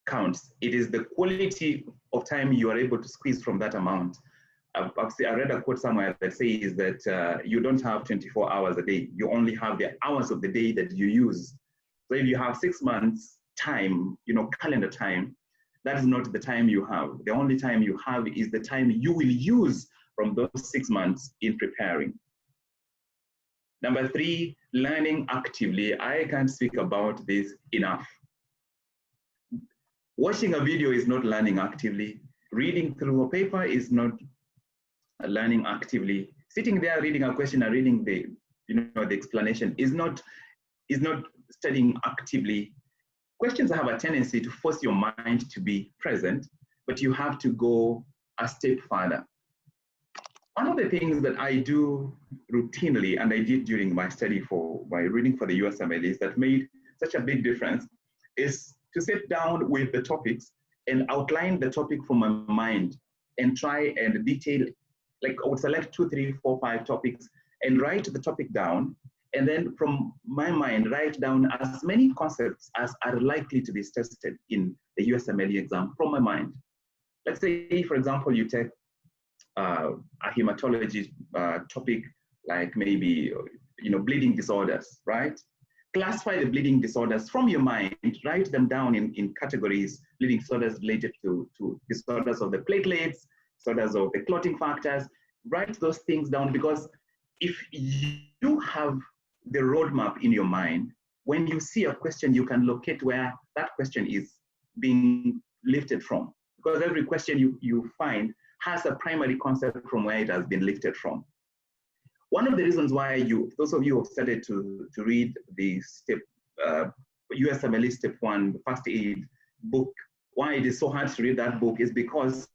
counts. It is the quality of time you are able to squeeze from that amount. I read a quote somewhere that says that you don't have 24 hours a day. You only have the hours of the day that you use. So if you have 6 months time, calendar time, that is not the time you have. The only time you have is the time you will use from those 6 months in preparing. Number 3, learning actively. I can't speak about this enough. Watching a video is not learning actively. Reading through a paper is not learning actively. Sitting there reading a question and reading the explanation is not studying actively. questions have a tendency to force your mind to be present, but you have to go a step further. One of the things that I do routinely, and I did during my study by reading for the USMLE, that made such a big difference, is to sit down with the topics and outline the topic from my mind and try and detail, like I would select 2, 3, 4, 5 topics and write the topic down. And then from my mind, write down as many concepts as are likely to be tested in the USMLE exam from my mind. Let's say, for example, you take a hematology topic, like maybe, bleeding disorders, right? Classify the bleeding disorders from your mind, write them down in categories, bleeding disorders related to disorders of the platelets, disorders of the clotting factors. Write those things down, because if you have the roadmap in your mind, when you see a question, you can locate where that question is being lifted from, because every question you find has a primary concept from where it has been lifted from. One of the reasons why those of you who have started to read the USMLE Step 1 First Aid book, why it is so hard to read that book is because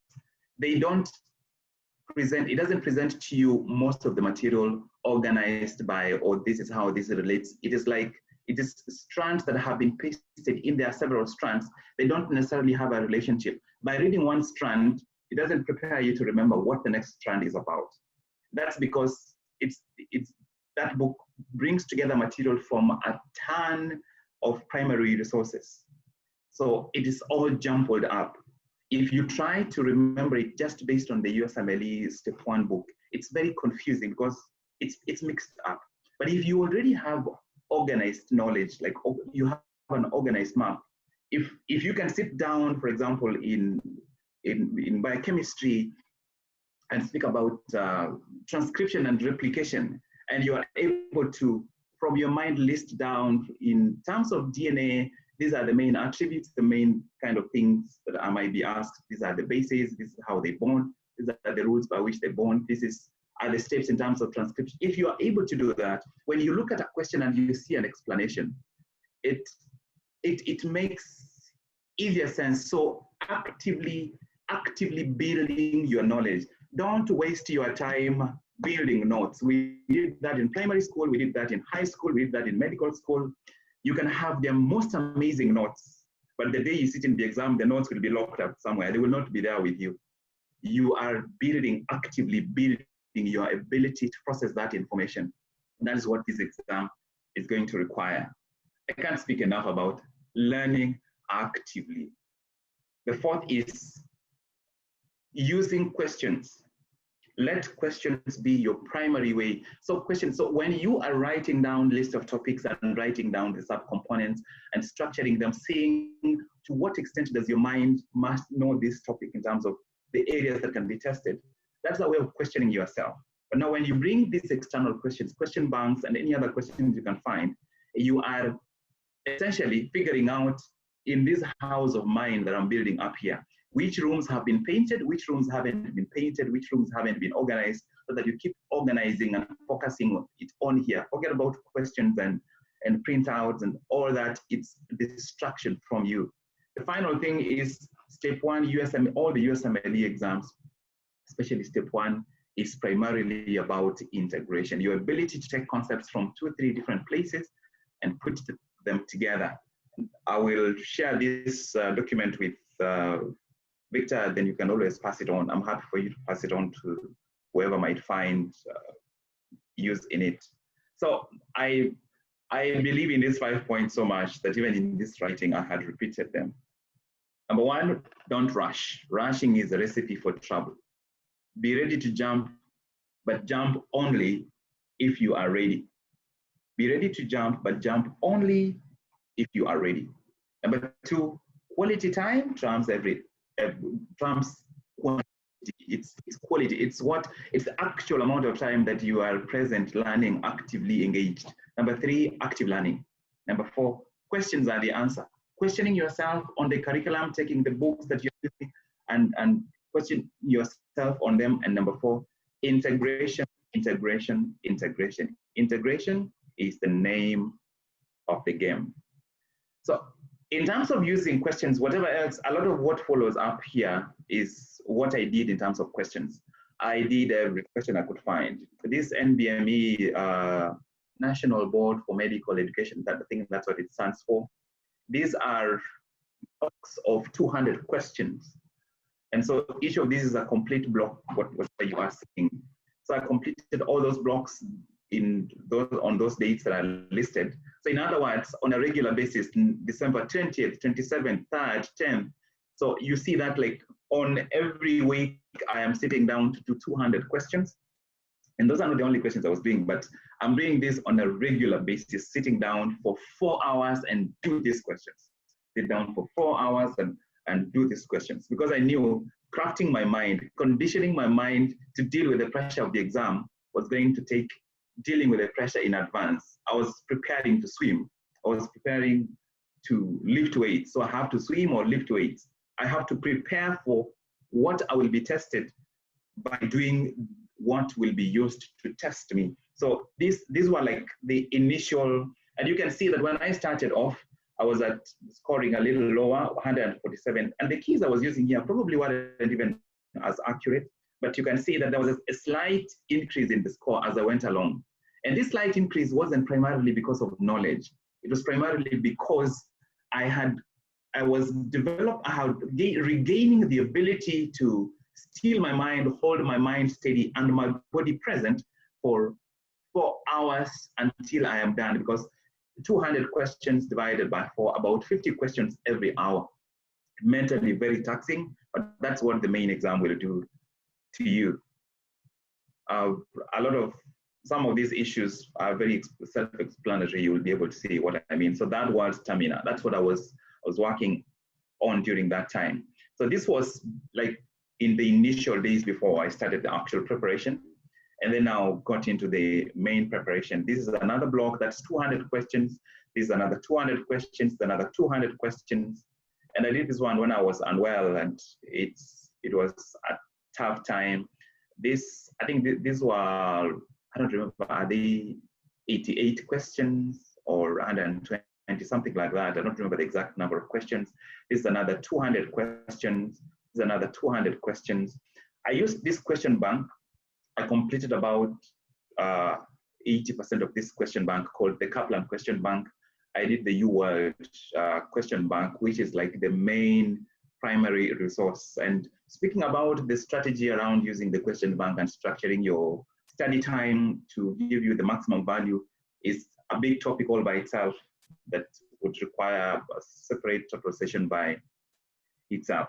it doesn't present to you most of the material organized by, or this is how this relates. It is strands that have been pasted in. There are several strands. They don't necessarily have a relationship. By reading one strand, it doesn't prepare you to remember what the next strand is about. That's because that book brings together material from a ton of primary resources. So it is all jumbled up. If you try to remember it just based on the USMLE Step 1 book, it's very confusing because it's mixed up. But if you already have organized knowledge, like you have an organized map, if you can sit down, for example, in biochemistry and speak about transcription and replication, and you are able to, from your mind, list down in terms of DNA, these are the main attributes, the main kind of things that I might be asked. These are the bases, this is how they bond, these are the rules by which they bond, are the steps in terms of transcription. If you are able to do that, when you look at a question and you see an explanation, it makes easier sense. So actively building your knowledge. Don't waste your time building notes. We did that in primary school, we did that in high school, we did that in medical school. You can have the most amazing notes, but the day you sit in the exam, the notes will be locked up somewhere. They will not be there with you. You are actively building your ability to process that information. That is what this exam is going to require. I can't speak enough about learning actively. The fourth is using questions. Let questions be your primary way. So when you are writing down list of topics and writing down the subcomponents and structuring them, saying to what extent does your mind must know this topic in terms of the areas that can be tested, that's a way of questioning yourself. But now when you bring these external questions, question banks and any other questions you can find, you are essentially figuring out in this house of mind that I'm building up here, which rooms have been painted, which rooms haven't been painted, which rooms haven't been organized, so that you keep organizing and focusing it on here. Forget about questions and printouts and all that. It's distraction from you. The final thing is Step 1, all the USMLE exams, especially Step 1, is primarily about integration. Your ability to take concepts from 2 or 3 different places and put them together. I will share this document with Victor, then you can always pass it on. I'm happy for you to pass it on to whoever might find use in it. So I believe in these 5 points so much that even in this writing, I had repeated them. Number 1, don't rush. Rushing is a recipe for trouble. Be ready to jump, but jump only if you are ready. Be ready to jump, but jump only if you are ready. Number 2, quality time trumps trumps quantity. It's quality. It's the actual amount of time that you are present, learning, actively engaged. Number 3, active learning. Number 4, questions are the answer. Questioning yourself on the curriculum, taking the books that you're using and question yourself on them. And number 4, integration, integration, integration. Integration is the name of the game. So In terms of using questions, whatever else, a lot of what follows up here is what I did in terms of questions. I did every question I could find. This NBME, National Board for Medical Education, I think that's what it stands for. These are blocks of 200 questions. And so each of these is a complete block, what you are seeing. So I completed all those blocks on those dates that are listed. So in other words, on a regular basis, December 20th, 27th, 3rd, 10th. So you see that like on every week, I am sitting down to do 200 questions. And those are not the only questions I was doing, but I'm doing this on a regular basis, sitting down for 4 hours and do these questions. Sit down for 4 hours and do these questions, because I knew crafting my mind, conditioning my mind to deal with the pressure of the exam was going to take dealing with the pressure in advance. I was preparing to swim. I was preparing to lift weights. So I have to swim or lift weights. I have to prepare for what I will be tested by doing what will be used to test me. So these were like the initial, and you can see that when I started off, I was at scoring a little lower, 147. And the keys I was using here probably weren't even as accurate, but you can see that there was a slight increase in the score as I went along. And this slight increase wasn't primarily because of knowledge. It was primarily because I had regaining the ability to still my mind, hold my mind steady and my body present for 4 hours until I am done, because 200 questions divided by 4, about 50 questions every hour. Mentally very taxing, but that's what the main exam will do to you. Some of these issues are very self-explanatory. You will be able to see what I mean. So that was stamina. That's what I was working on during that time. So this was like in the initial days before I started the actual preparation, and then now got into the main preparation. This is another block that's 200 questions. This is another 200 questions, another 200 questions. And I did this one when I was unwell, and it was a tough time. I think these were, I don't remember, are they 88 questions or 120, something like that? I don't remember the exact number of questions. This is another 200 questions. This is another 200 questions. I used this question bank. I completed about 80% of this question bank called the Kaplan question bank. I did the UWorld question bank, which is like the main primary resource. And speaking about the strategy around using the question bank and structuring your study time to give you the maximum value is a big topic all by itself that would require a separate session by itself.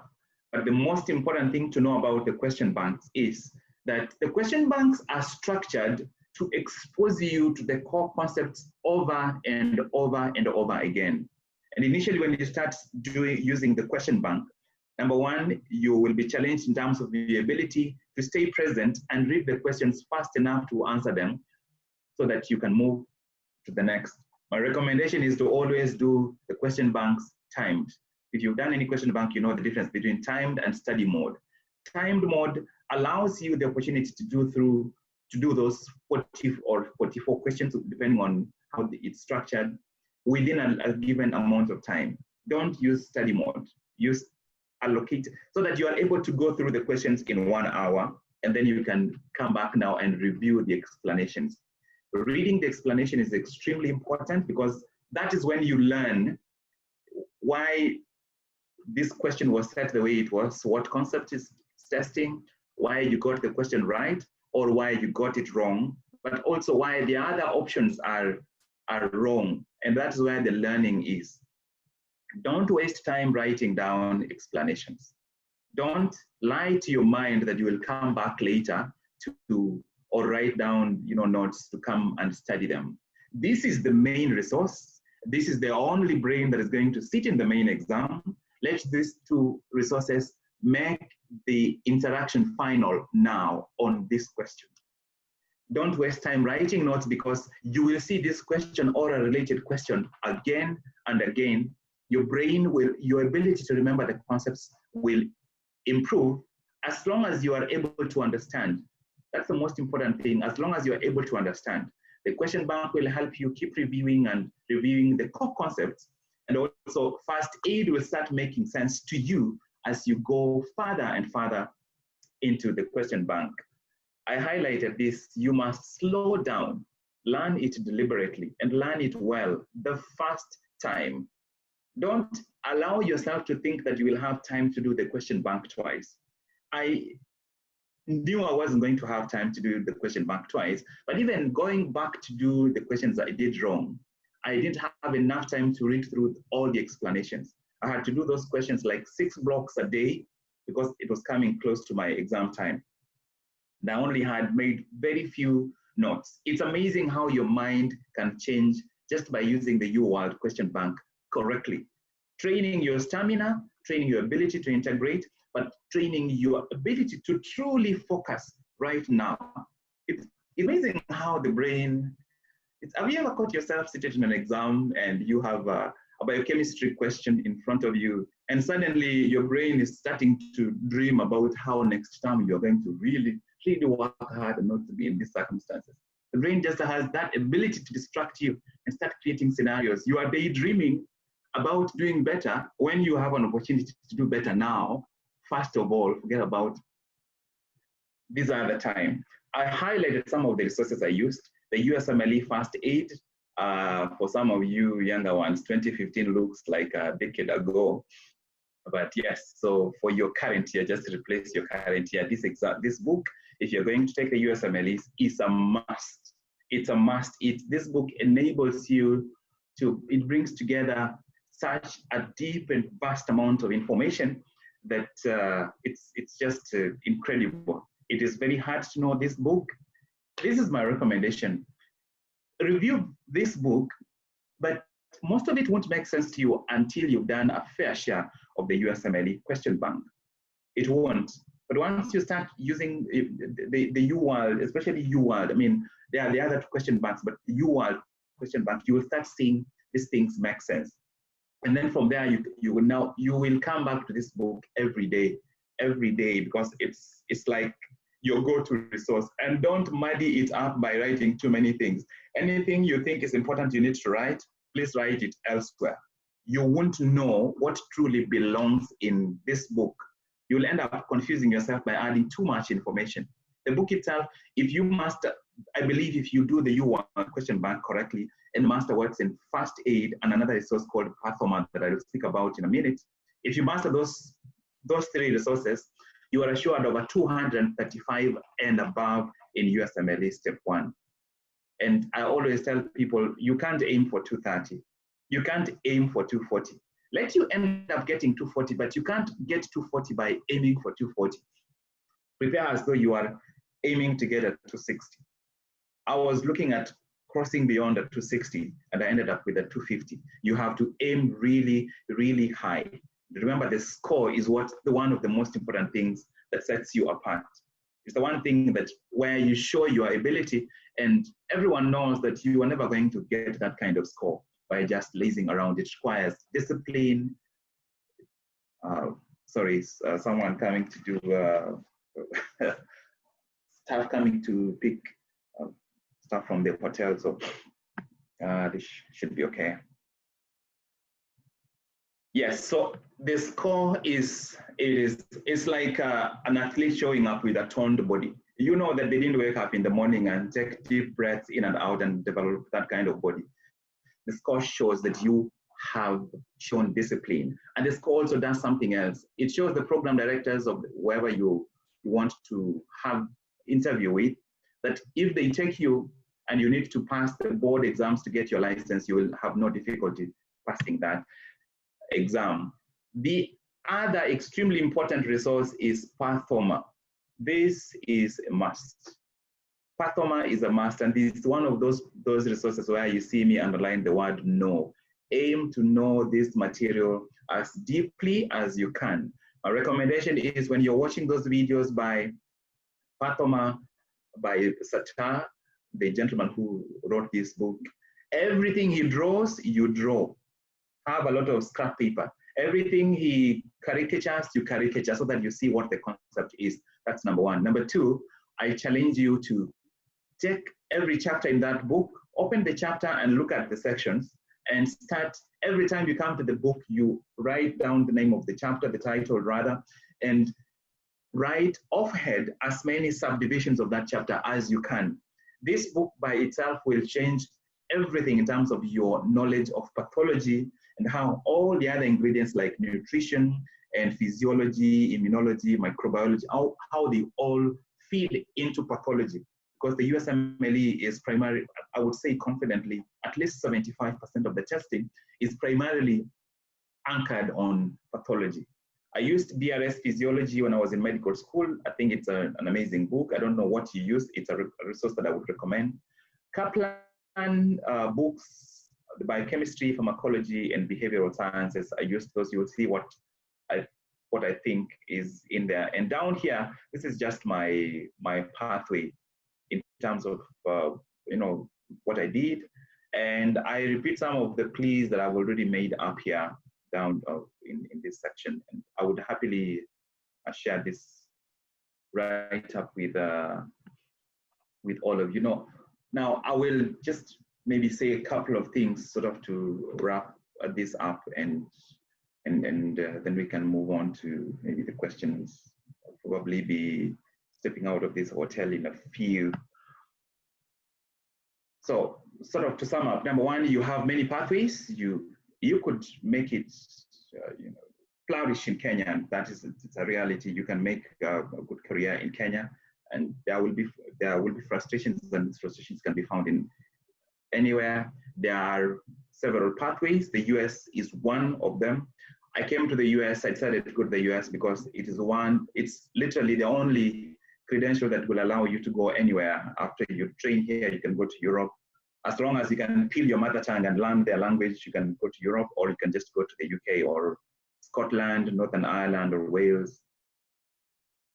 But the most important thing to know about the question banks is that the question banks are structured to expose you to the core concepts over and over and over again. And initially when you start using the question bank, number one, you will be challenged in terms of the ability to stay present and read the questions fast enough to answer them so that you can move to the next. My recommendation is to always do the question banks timed. If you've done any question bank, you know the difference between timed and study mode. Timed mode allows you the opportunity to do those 40 or 44 questions, depending on how it's structured, within a given amount of time. Don't use study mode. Use allocate, so that you are able to go through the questions in 1 hour, and then you can come back now and review the explanations. Reading the explanation is extremely important, because that is when you learn why this question was set the way it was, what concept is testing, why you got the question right, or why you got it wrong, but also why the other options are wrong. And that's where the learning is. Don't waste time writing down explanations. Don't lie to your mind that you will come back later or write down notes to come and study them. This is the main resource. This is the only brain that is going to sit in the main exam. Let these two resources make the interaction final now on this question. Don't waste time writing notes, because you will see this question or a related question again and again. Your ability to remember the concepts will improve as long as you are able to understand. That's the most important thing, as long as you are able to understand. The question bank will help you keep reviewing and reviewing the core concepts, And also first aid will start making sense to you as you go further and further into the question bank. I highlighted this, you must slow down, learn it deliberately, and learn it well the first time. Don't allow yourself to think that you will have time to do the question bank twice. I knew I wasn't going to have time to do the question bank twice, but even going back to do the questions I did wrong, I didn't have enough time to read through all the explanations. I had to do those questions like 6 blocks a day because it was coming close to my exam time. And I only had made very few notes. It's amazing how your mind can change just by using the UWorld question bank correctly. Training your stamina, training your ability to integrate, but training your ability to truly focus right now. It's amazing how the brain, have you ever caught yourself seated in an exam and you have a biochemistry question in front of you, and suddenly your brain is starting to dream about how next time you're going to really work hard and not to be in these circumstances. The brain just has that ability to distract you and start creating scenarios. You are daydreaming about doing better when you have an opportunity to do better now. First of all, forget about these are the time. I highlighted some of the resources I used. The USMLE first aid, for some of you younger ones, 2015 looks like a decade ago. But yes, so for your current year, just replace your current year. This book, if you're going to take the USMLE, is a must. It's a must. This book enables you to, it brings together such a deep and vast amount of information that it's just incredible. It is very hard to know this book. This is my recommendation. Review this book, but most of it won't make sense to you until you've done a fair share of the USMLE question bank. It won't. But once you start using the UWorld, especially UWorld, I mean, there are the other question banks, but the UWorld question bank, you will start seeing these things make sense. And then from there, you will come back to this book every day, because it's like your go-to resource. And don't muddy it up by writing too many things. Anything you think is important you need to write, please write it elsewhere. You won't know what truly belongs in this book. You'll end up confusing yourself by adding too much information. The book itself, if you master, I believe if you do the UWorld question bank correctly and master what's in first aid and another resource called Pathoma that I will speak about in a minute, if you master those 3 resources, you are assured over 235 and above in USMLE step 1. And I always tell people, you can't aim for 230. You can't aim for 240. Let you end up getting 240, but you can't get 240 by aiming for 240. Prepare as though you are aiming to get a 260. I was looking at crossing beyond a 260, and I ended up with a 250. You have to aim really, really high. Remember, the score is one of the most important things that sets you apart. It's the one thing that where you show your ability, and everyone knows that you are never going to get that kind of score by just lazing around. It requires discipline. Someone coming to do staff coming to pick stuff from the hotel, so this should be okay. Yes, so the score it's like an athlete showing up with a toned body. You know that they didn't wake up in the morning and take deep breaths in and out and develop that kind of body. The score shows that you have shown discipline. And the score also does something else. It shows the program directors of wherever you want to have interview with, that if they take you and you need to pass the board exams to get your license, you will have no difficulty passing that exam. The other extremely important resource is Pathoma. This is a must. Pathoma is a must, and it's one of those resources where you see me underline the word know. Aim to know this material as deeply as you can. My recommendation is when you're watching those videos by Pathoma, by Satar, the gentleman who wrote this book, everything he draws, you draw. Have a lot of scrap paper. Everything he caricatures, you caricature so that you see what the concept is. That's number 1. Number 2, I challenge you to take every chapter in that book, open the chapter and look at the sections, and start, every time you come to the book, you write down the name of the chapter, the title rather, and write offhand as many subdivisions of that chapter as you can. This book by itself will change everything in terms of your knowledge of pathology and how all the other ingredients like nutrition and physiology, immunology, microbiology, how they all feed into pathology. Because the USMLE is primarily, I would say confidently, at least 75% of the testing is primarily anchored on pathology. I used BRS Physiology when I was in medical school. I think it's an amazing book. I don't know what you use. It's a resource that I would recommend. Kaplan books, the biochemistry, pharmacology, and behavioral sciences. I used those. You will see what I think is in there. And down here, this is just my pathway in terms of what I did. And I repeat some of the pleas that I've already made up here down in this section, and I would happily share this right up with all of you. Now I will just maybe say a couple of things sort of to wrap this up, and then we can move on to maybe the questions. I'll probably be stepping out of this hotel in a few. So sort of to sum up, number one, you have many pathways. You could make it, flourish in Kenya, and it's a reality. You can make a good career in Kenya, and there will be frustrations, and these frustrations can be found in anywhere. There are several pathways. The US is one of them. I came to the US. I decided to go to the US because it's literally the only credential that will allow you to go anywhere. After you train here, you can go to Europe. As long as you can peel your mother tongue and learn their language, you can go to Europe, or you can just go to the UK or Scotland, Northern Ireland, or Wales,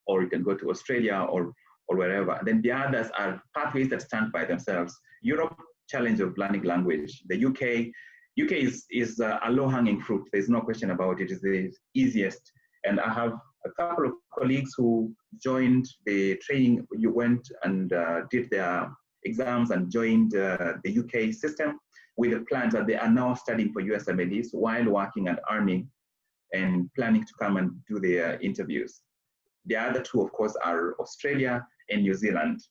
or you can go to Australia or wherever. And then the others are pathways that stand by themselves. Europe, challenge of learning language. The UK is a low-hanging fruit. There's no question about it. It's the easiest. And I have a couple of colleagues who joined the training. You went and did their exams and joined the UK system with the plans that they are now studying for USMLEs while working and earning and planning to come and do their interviews. The other two, of course, are Australia and New Zealand.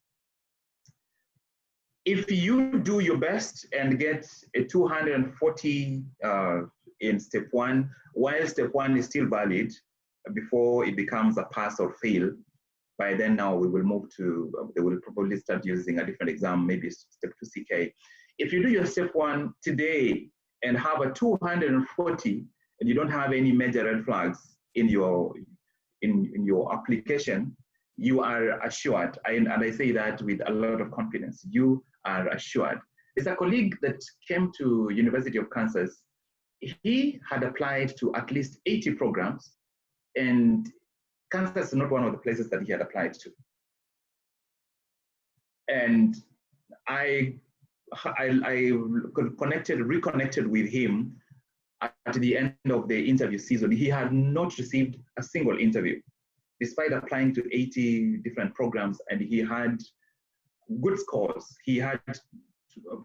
If you do your best and get a 240 in step one, while step one is still valid, before it becomes a pass or fail, by then now we will move to, they will probably start using a different exam, maybe step 2 CK. If you do your step one today and have a 240 and you don't have any major red flags in your application, you are assured. And I say that with a lot of confidence. You are assured. There's a colleague that came to University of Kansas. He had applied to at least 80 programs, and Kansas is not one of the places that he had applied to. And I reconnected with him at the end of the interview season. He had not received a single interview, despite applying to 80 different programs, and he had good scores. He had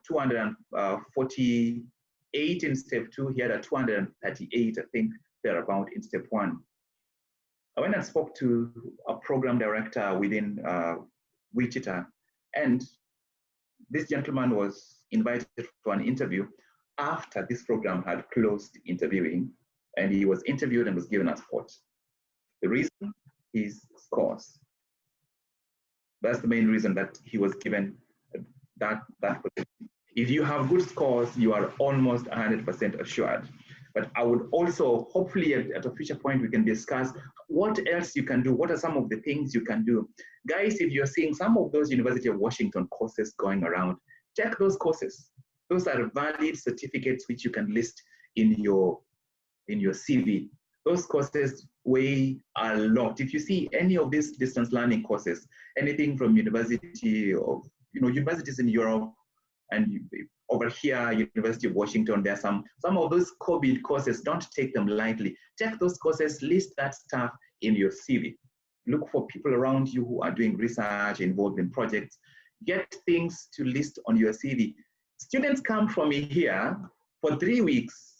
248 in step two. He had a 238, I think, thereabout in step one. I went and spoke to a program director within Wichita, and this gentleman was invited for an interview after this program had closed interviewing, and he was interviewed and was given a spot. The reason? His scores. That's the main reason that he was given that position. If you have good scores, you are almost 100% assured. But I would also, hopefully at a future point, we can discuss what else you can do. What are some of the things you can do? Guys, if you're seeing some of those University of Washington courses going around, check those courses. Those are valid certificates which you can list in your CV. Those courses weigh a lot. If you see any of these distance learning courses, anything from universities in Europe and over here, University of Washington, there are some of those COVID courses, don't take them lightly. Check those courses, list that stuff in your CV. Look for people around you who are doing research, involved in projects. Get things to list on your CV. Students come from here for 3 weeks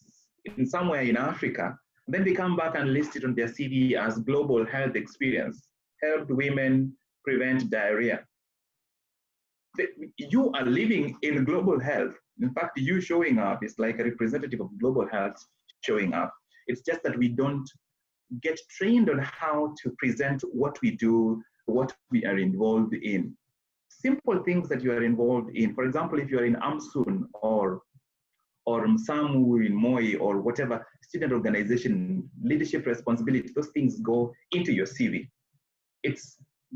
in somewhere in Africa, then they come back and list it on their CV as global health experience, helped women prevent diarrhea. You are living in global health. In fact, you showing up is like a representative of global health showing up. It's just that we don't get trained on how to present what we do, what we are involved in. Simple things that you are involved in. For example, if you are in AMSUN or SAMU in MOI or whatever student organization, leadership responsibility, those things go into your CV.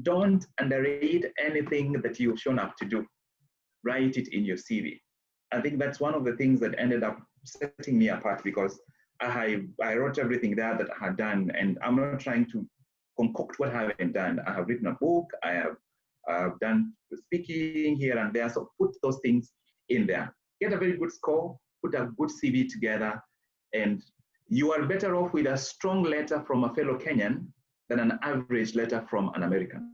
Don't underrate anything that you've shown up to do. Write it in your CV. I think that's one of the things that ended up setting me apart, because I wrote everything there that I had done, and I'm not trying to concoct what I haven't done. I have written a book, I have done speaking here and there, so put those things in there. Get a very good score, put a good CV together, and you are better off with a strong letter from a fellow Kenyan than an average letter from an American.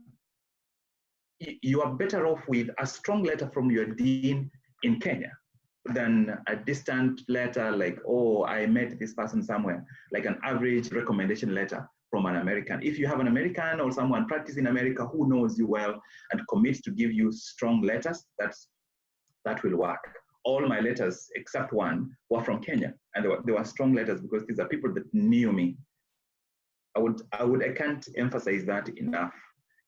You are better off with a strong letter from your dean in Kenya than a distant letter like, oh, I met this person somewhere, like an average recommendation letter from an American. If you have an American or someone practicing in America who knows you well and commits to give you strong letters, that will work. All my letters, except one, were from Kenya, and they were strong letters because these are people that knew me. I can't emphasize that enough.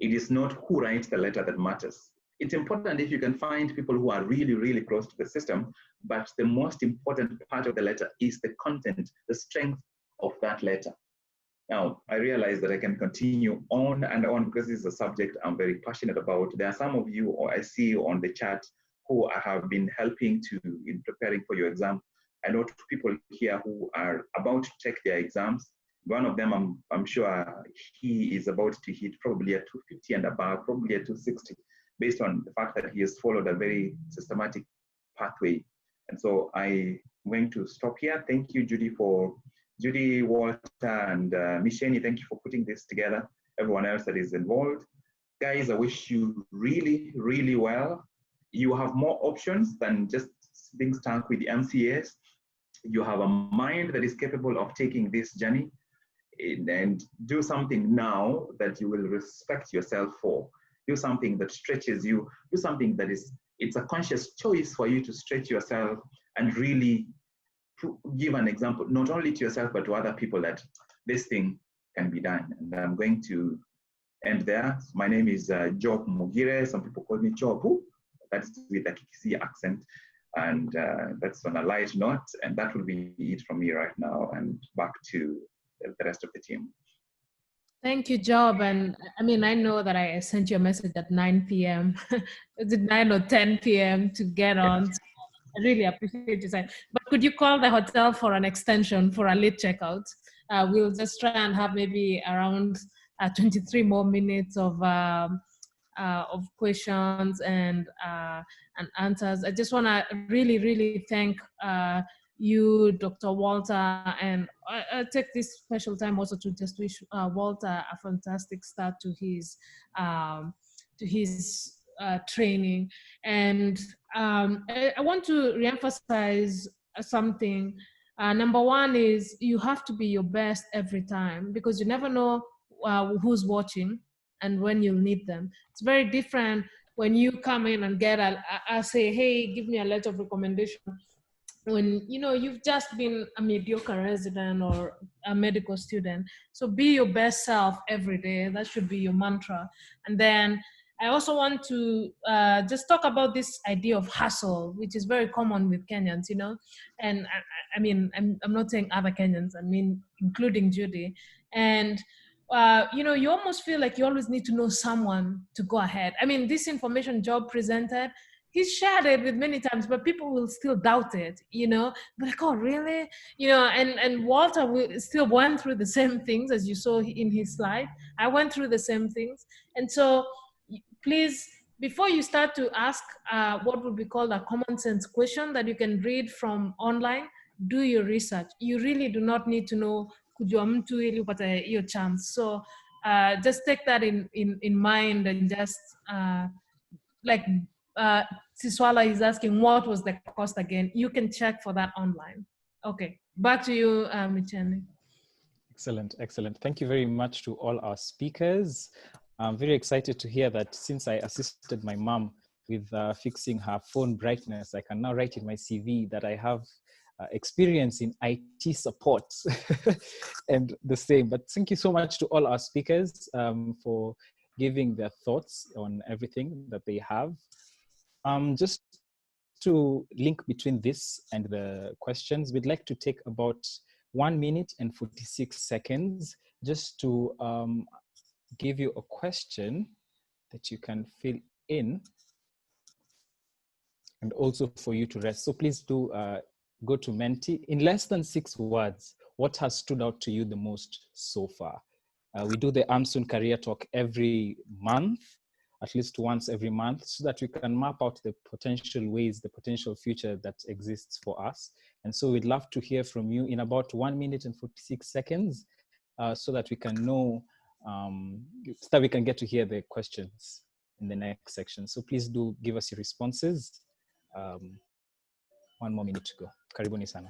It is not who writes the letter that matters. It's important if you can find people who are really, really close to the system, but the most important part of the letter is the content, the strength of that letter. Now, I realize that I can continue on and on because this is a subject I'm very passionate about. There are some of you, or I see on the chat, who I have been helping in preparing for your exam. I know two people here who are about to take their exams. One of them, I'm sure he is about to hit probably a 250 and above, probably a 260, based on the fact that he has followed a very systematic pathway. And so I'm going to stop here. Thank you, Judy, Walter, and Mogeni, thank you for putting this together. Everyone else that is involved. Guys, I wish you really, really well. You have more options than just being stuck with the MCAs. You have a mind that is capable of taking this journey, and do something now that you will respect yourself for. Do something that stretches you. Do something that it's a conscious choice for you to stretch yourself and really give an example, not only to yourself, but to other people, that this thing can be done. And I'm going to end there. My name is Job Mogire. Some people call me Jobu. That's with a Kikisi accent. And that's on a light note. And that will be it from me right now. And back to the rest of the team. Thank you, Job. And I mean, I know that I sent you a message at 9 p.m. Is it 9 or 10 p.m. to get on? So I really appreciate your time. But could you call the hotel for an extension for a late checkout? We'll just try and have maybe around 23 more minutes of questions and answers. I just want to really, really thank you, Dr. Walter, and I take this special time also to just wish Walter a fantastic start to his training. And I want to reemphasize something. Number one is you have to be your best every time, because you never know who's watching and when you'll need them. It's very different when you come in and get I say, hey, give me a letter of recommendation, when you've just been a mediocre resident or a medical student. So be your best self every day. That should be your mantra. And then I also want to just talk about this idea of hustle, which is very common with Kenyans, and I mean, I'm not saying other Kenyans, I mean, including Judy. And you almost feel like you always need to know someone to go ahead. I mean, this information Job presented, he's shared it with many times, but people will still doubt it, But like, oh, really? And Walter still went through the same things as you saw in his slide. I went through the same things. And so please, before you start to ask what would be called a common sense question that you can read from online, do your research. You really do not need to know kujua mtu ili upate hiyo chance. So just take that in mind, and just like Siswala is asking, what was the cost again? You can check for that online. Okay, back to you, Michele. Excellent, excellent. Thank you very much to all our speakers. I'm very excited to hear that since I assisted my mom with fixing her phone brightness, I can now write in my CV that I have experience in IT support and the same. But thank you so much to all our speakers for giving their thoughts on everything that they have. Just to link between this and the questions, we'd like to take about 1 minute and 46 seconds just to give you a question that you can fill in and also for you to rest. So please do go to Menti. In less than 6 words, what has stood out to you the most so far? We do the AMSUN Career Talk every month, at least once every month, so that we can map out the potential ways, the potential future that exists for us. And so we'd love to hear from you in about 1 minute and 46 seconds so that we can know, so that we can get to hear the questions in the next section. So please do give us your responses. 1 more minute to go. Karibuni sana.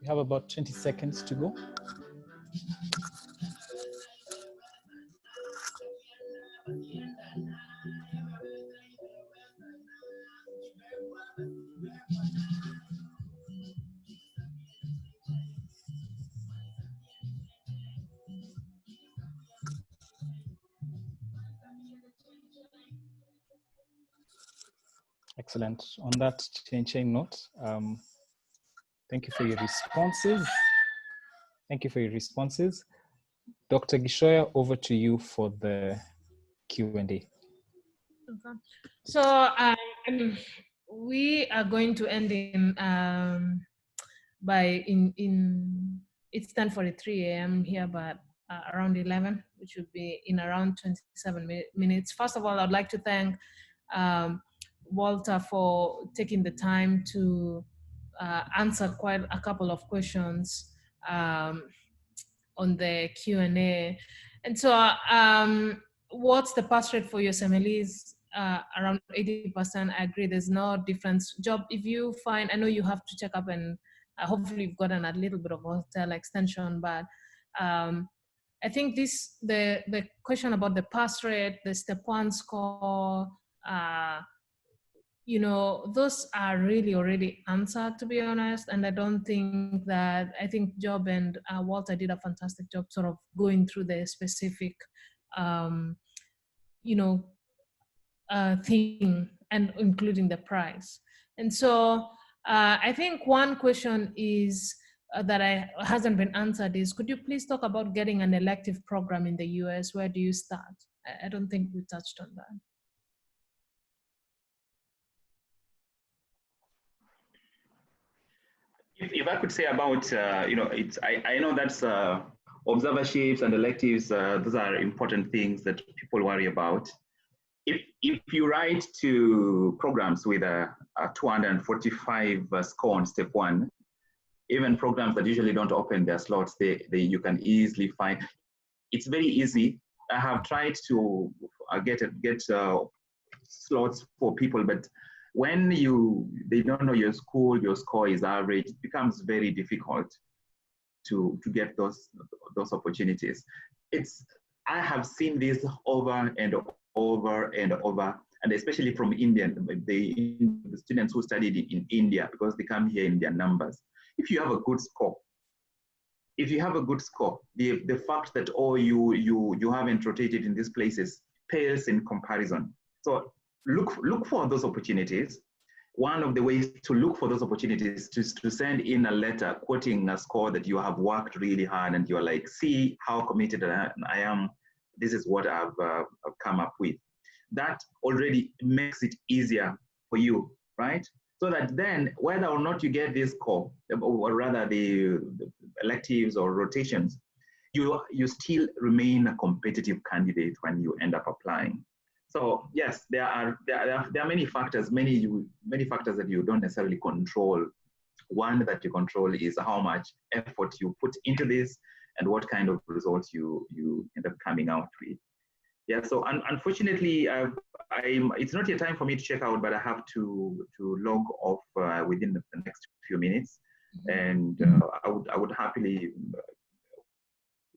We have about 20 seconds to go. Excellent. On that chain note, thank you for your responses. Thank you for your responses. Dr. Gishoya, over to you for the Q&A. Okay. So we are going to end in it's 10:43 a.m. here, but around 11, which would be in around 27 minutes. First of all, I'd like to thank Walter for taking the time to answer quite a couple of questions on the Q&A. And so what's the pass rate for USMLEs? Around 80%. I agree, there's no difference. Job, if you find, I know you have to check up and hopefully you've gotten a little bit of hotel extension, but I think the question about the pass rate, the step 1 score, you know, those are really already answered, to be honest. And I don't think that, I think Job and Walter did a fantastic job sort of going through the specific, you know, thing and including the price. And so I think one question is that hasn't been answered is, could you please talk about getting an elective program in the US? Where do you start? I don't think we touched on that. If I could say about, you know, I know that's observerships and electives, those are important things that people worry about. If you write to programs with a 245 score on step 1, even programs that usually don't open their slots, you can easily find. It's very easy. I have tried to get slots for people, but when they don't know your school, your score is average, it becomes very difficult to get those opportunities. I have seen this over and over and over, and especially from the students who studied in India, because they come here in their numbers. If you have a good score, the fact that you haven't rotated in these places pales in comparison. So look for those opportunities. One of the ways to look for those opportunities is to send in a letter quoting a score that you have worked really hard, and you're like, see how committed I am. This is what I've come up with. That already makes it easier for you, right? So that then, whether or not you get this score, or rather the electives or rotations, you still remain a competitive candidate when you end up applying. So yes, there are many factors, many factors that you don't necessarily control. One that you control is how much effort you put into this and what kind of results you end up coming out with. Yeah, so unfortunately, it's not yet time for me to check out, but I have to log off within the next few minutes. And I would happily,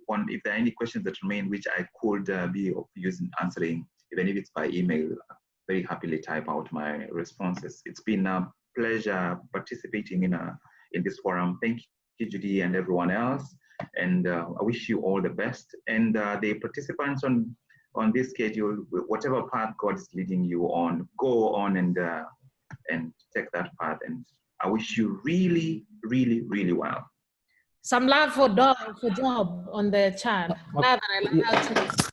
if there are any questions that remain, which I could be of use in answering, even if it's by email, very happily type out my responses. It's been a pleasure participating in this forum. Thank you, Judy, and everyone else. And I wish you all the best. And the participants on this schedule, whatever path God is leading you on, go on and take that path. And I wish you really, really, really well. Some love for Job on the chat. Now that I learned how to.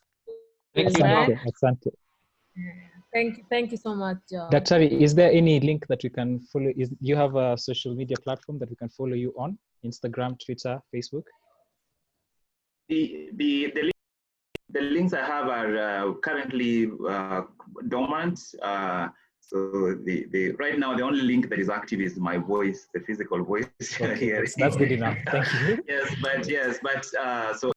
Thank you so much, Job. Dr. Is there any link that we can follow? You have a social media platform that we can follow you on? Instagram, Twitter, Facebook? The links I have are currently dormant. So right now the only link that is active is my voice, the physical voice. Okay, here. That's good enough. Thank you. But so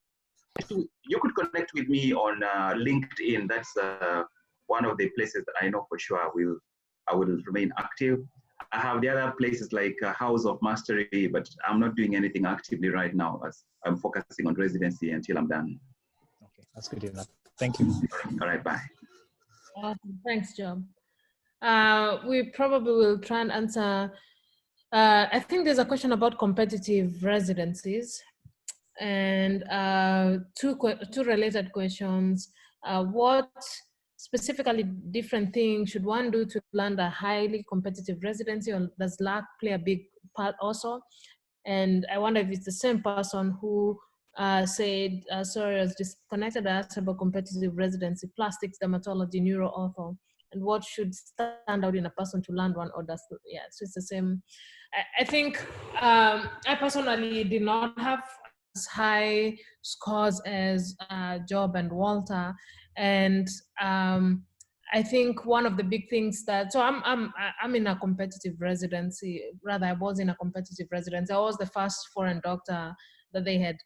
you could connect with me on LinkedIn. That's one of the places that I know for sure I will remain active. I have the other places like House of Mastery, but I'm not doing anything actively right now as I'm focusing on residency until I'm done. Okay, that's good enough. Thank you. All right, bye. Awesome. Thanks, Job. We probably will try and answer. I think there's a question about competitive residencies, and two related questions. What specifically different things should one do to land a highly competitive residency, or does luck play a big part also? And I wonder if it's the same person who said, sorry, I was disconnected. I asked about competitive residency, plastics, dermatology, neuro-ortho, and what should stand out in a person to land one, or does, yeah, so it's the same. I think I personally did not have as high scores as Job and Walter, and I think one of the big things that, so I'm in a competitive residency, rather I was in a competitive residency. I was the first foreign doctor that they had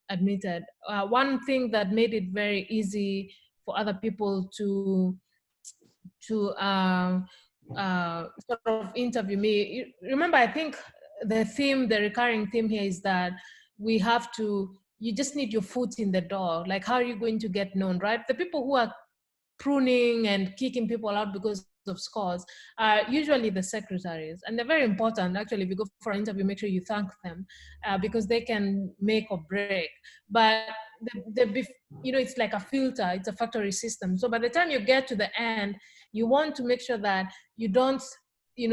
admitted. One thing that made it very easy for other people to sort of interview me. Remember, I think the recurring theme here is that you just need your foot in the door. Like, how are you going to get known, right? The people who are pruning and kicking people out because of scores are usually the secretaries, and they're very important. Actually, if you go for an interview, make sure you thank them because they can make or break. But it's like a filter, it's a factory system. So by the time you get to the end, you want to make sure that you don't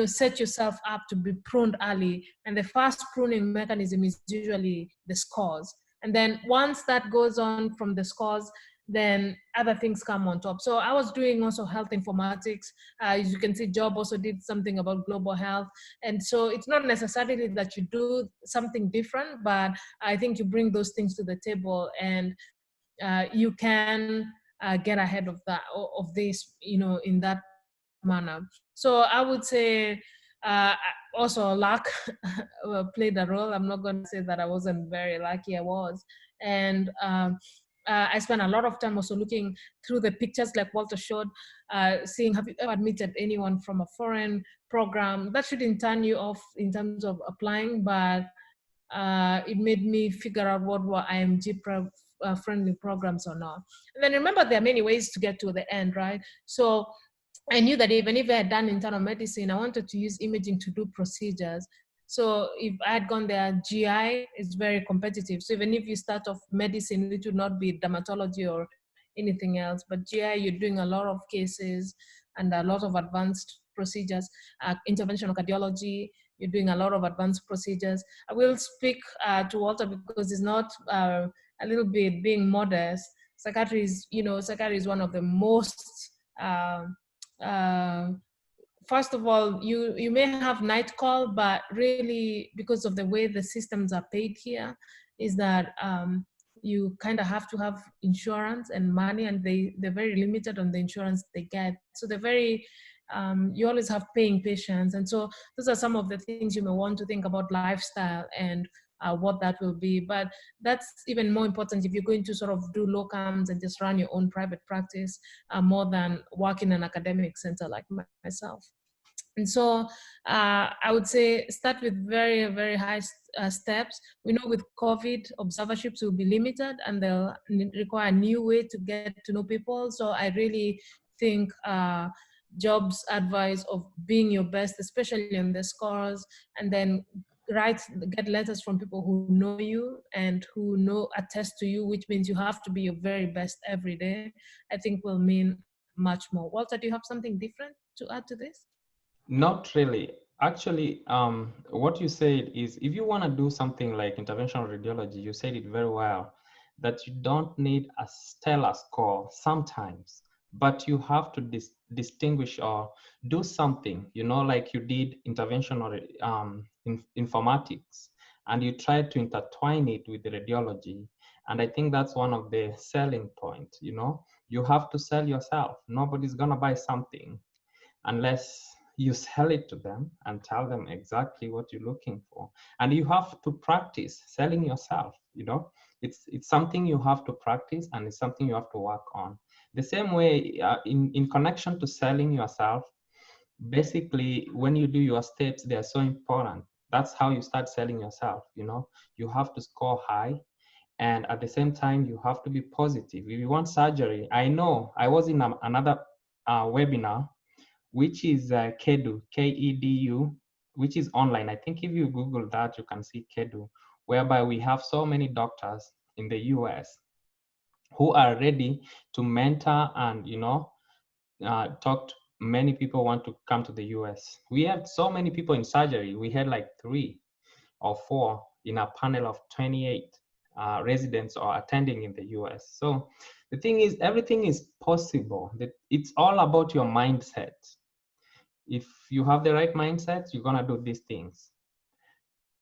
set yourself up to be pruned early. And the first pruning mechanism is usually the scores. And then once that goes on from the scores, then other things come on top. So I was doing also health informatics. As you can see, Job also did something about global health. And so it's not necessarily that you do something different, but I think you bring those things to the table, and you can get ahead of that, of this, in that manner. So I would say also luck played a role. I'm not going to say that I wasn't very lucky. I was. And I spent a lot of time also looking through the pictures like Walter showed, seeing, have you ever admitted anyone from a foreign program? That shouldn't turn you off in terms of applying, but it made me figure out what were IMG friendly programs or not. And then remember, there are many ways to get to the end, right? So I knew that even if I had done internal medicine, I wanted to use imaging to do procedures. So if I had gone there, GI is very competitive. So even if you start off medicine, it would not be dermatology or anything else, but GI, you're doing a lot of cases and a lot of advanced procedures. Interventional cardiology, you're doing a lot of advanced procedures. I will speak to Walter because he's not a little bit being modest. Psychiatry is one of the most first of all, you may have night call, but really because of the way the systems are paid here, is that you kind of have to have insurance and money, and they're very limited on the insurance they get. So they're very, you always have paying patients. And so those are some of the things you may want to think about lifestyle and what that will be. But that's even more important if you're going to sort of do locums and just run your own private practice more than work in an academic center like myself. And so I would say start with very, very high steps. We know with COVID, observerships will be limited and they'll require a new way to get to know people. So I really think Job's advice of being your best, especially on the scores, and then get letters from people who know you and who attest to you, which means you have to be your very best every day, I think will mean much more. Walter, do you have something different to add to this? Not really. Actually, what you said is if you want to do something like interventional radiology, you said it very well, that you don't need a stellar score sometimes, but you have to distinguish or do something, like you did interventional informatics, and you try to intertwine it with the radiology. And I think that's one of the selling points, you have to sell yourself. Nobody's going to buy something unless you sell it to them and tell them exactly what you're looking for. And you have to practice selling yourself, it's something you have to practice, and it's something you have to work on. The same way in connection to selling yourself, basically when you do your steps, they are so important. That's how you start selling yourself. You have to score high, and at the same time you have to be positive. If you want surgery, I know I was in another webinar, which is KEDU, K-E-D-U, which is online. I think if you Google that, you can see KEDU, whereby we have so many doctors in the US who are ready to mentor and, talk to many people want to come to the US. We had so many people in surgery. We had like 3 or 4 in a panel of 28 residents or attending in the US. So the thing is, everything is possible. It's all about your mindset. If you have the right mindset, you're gonna do these things.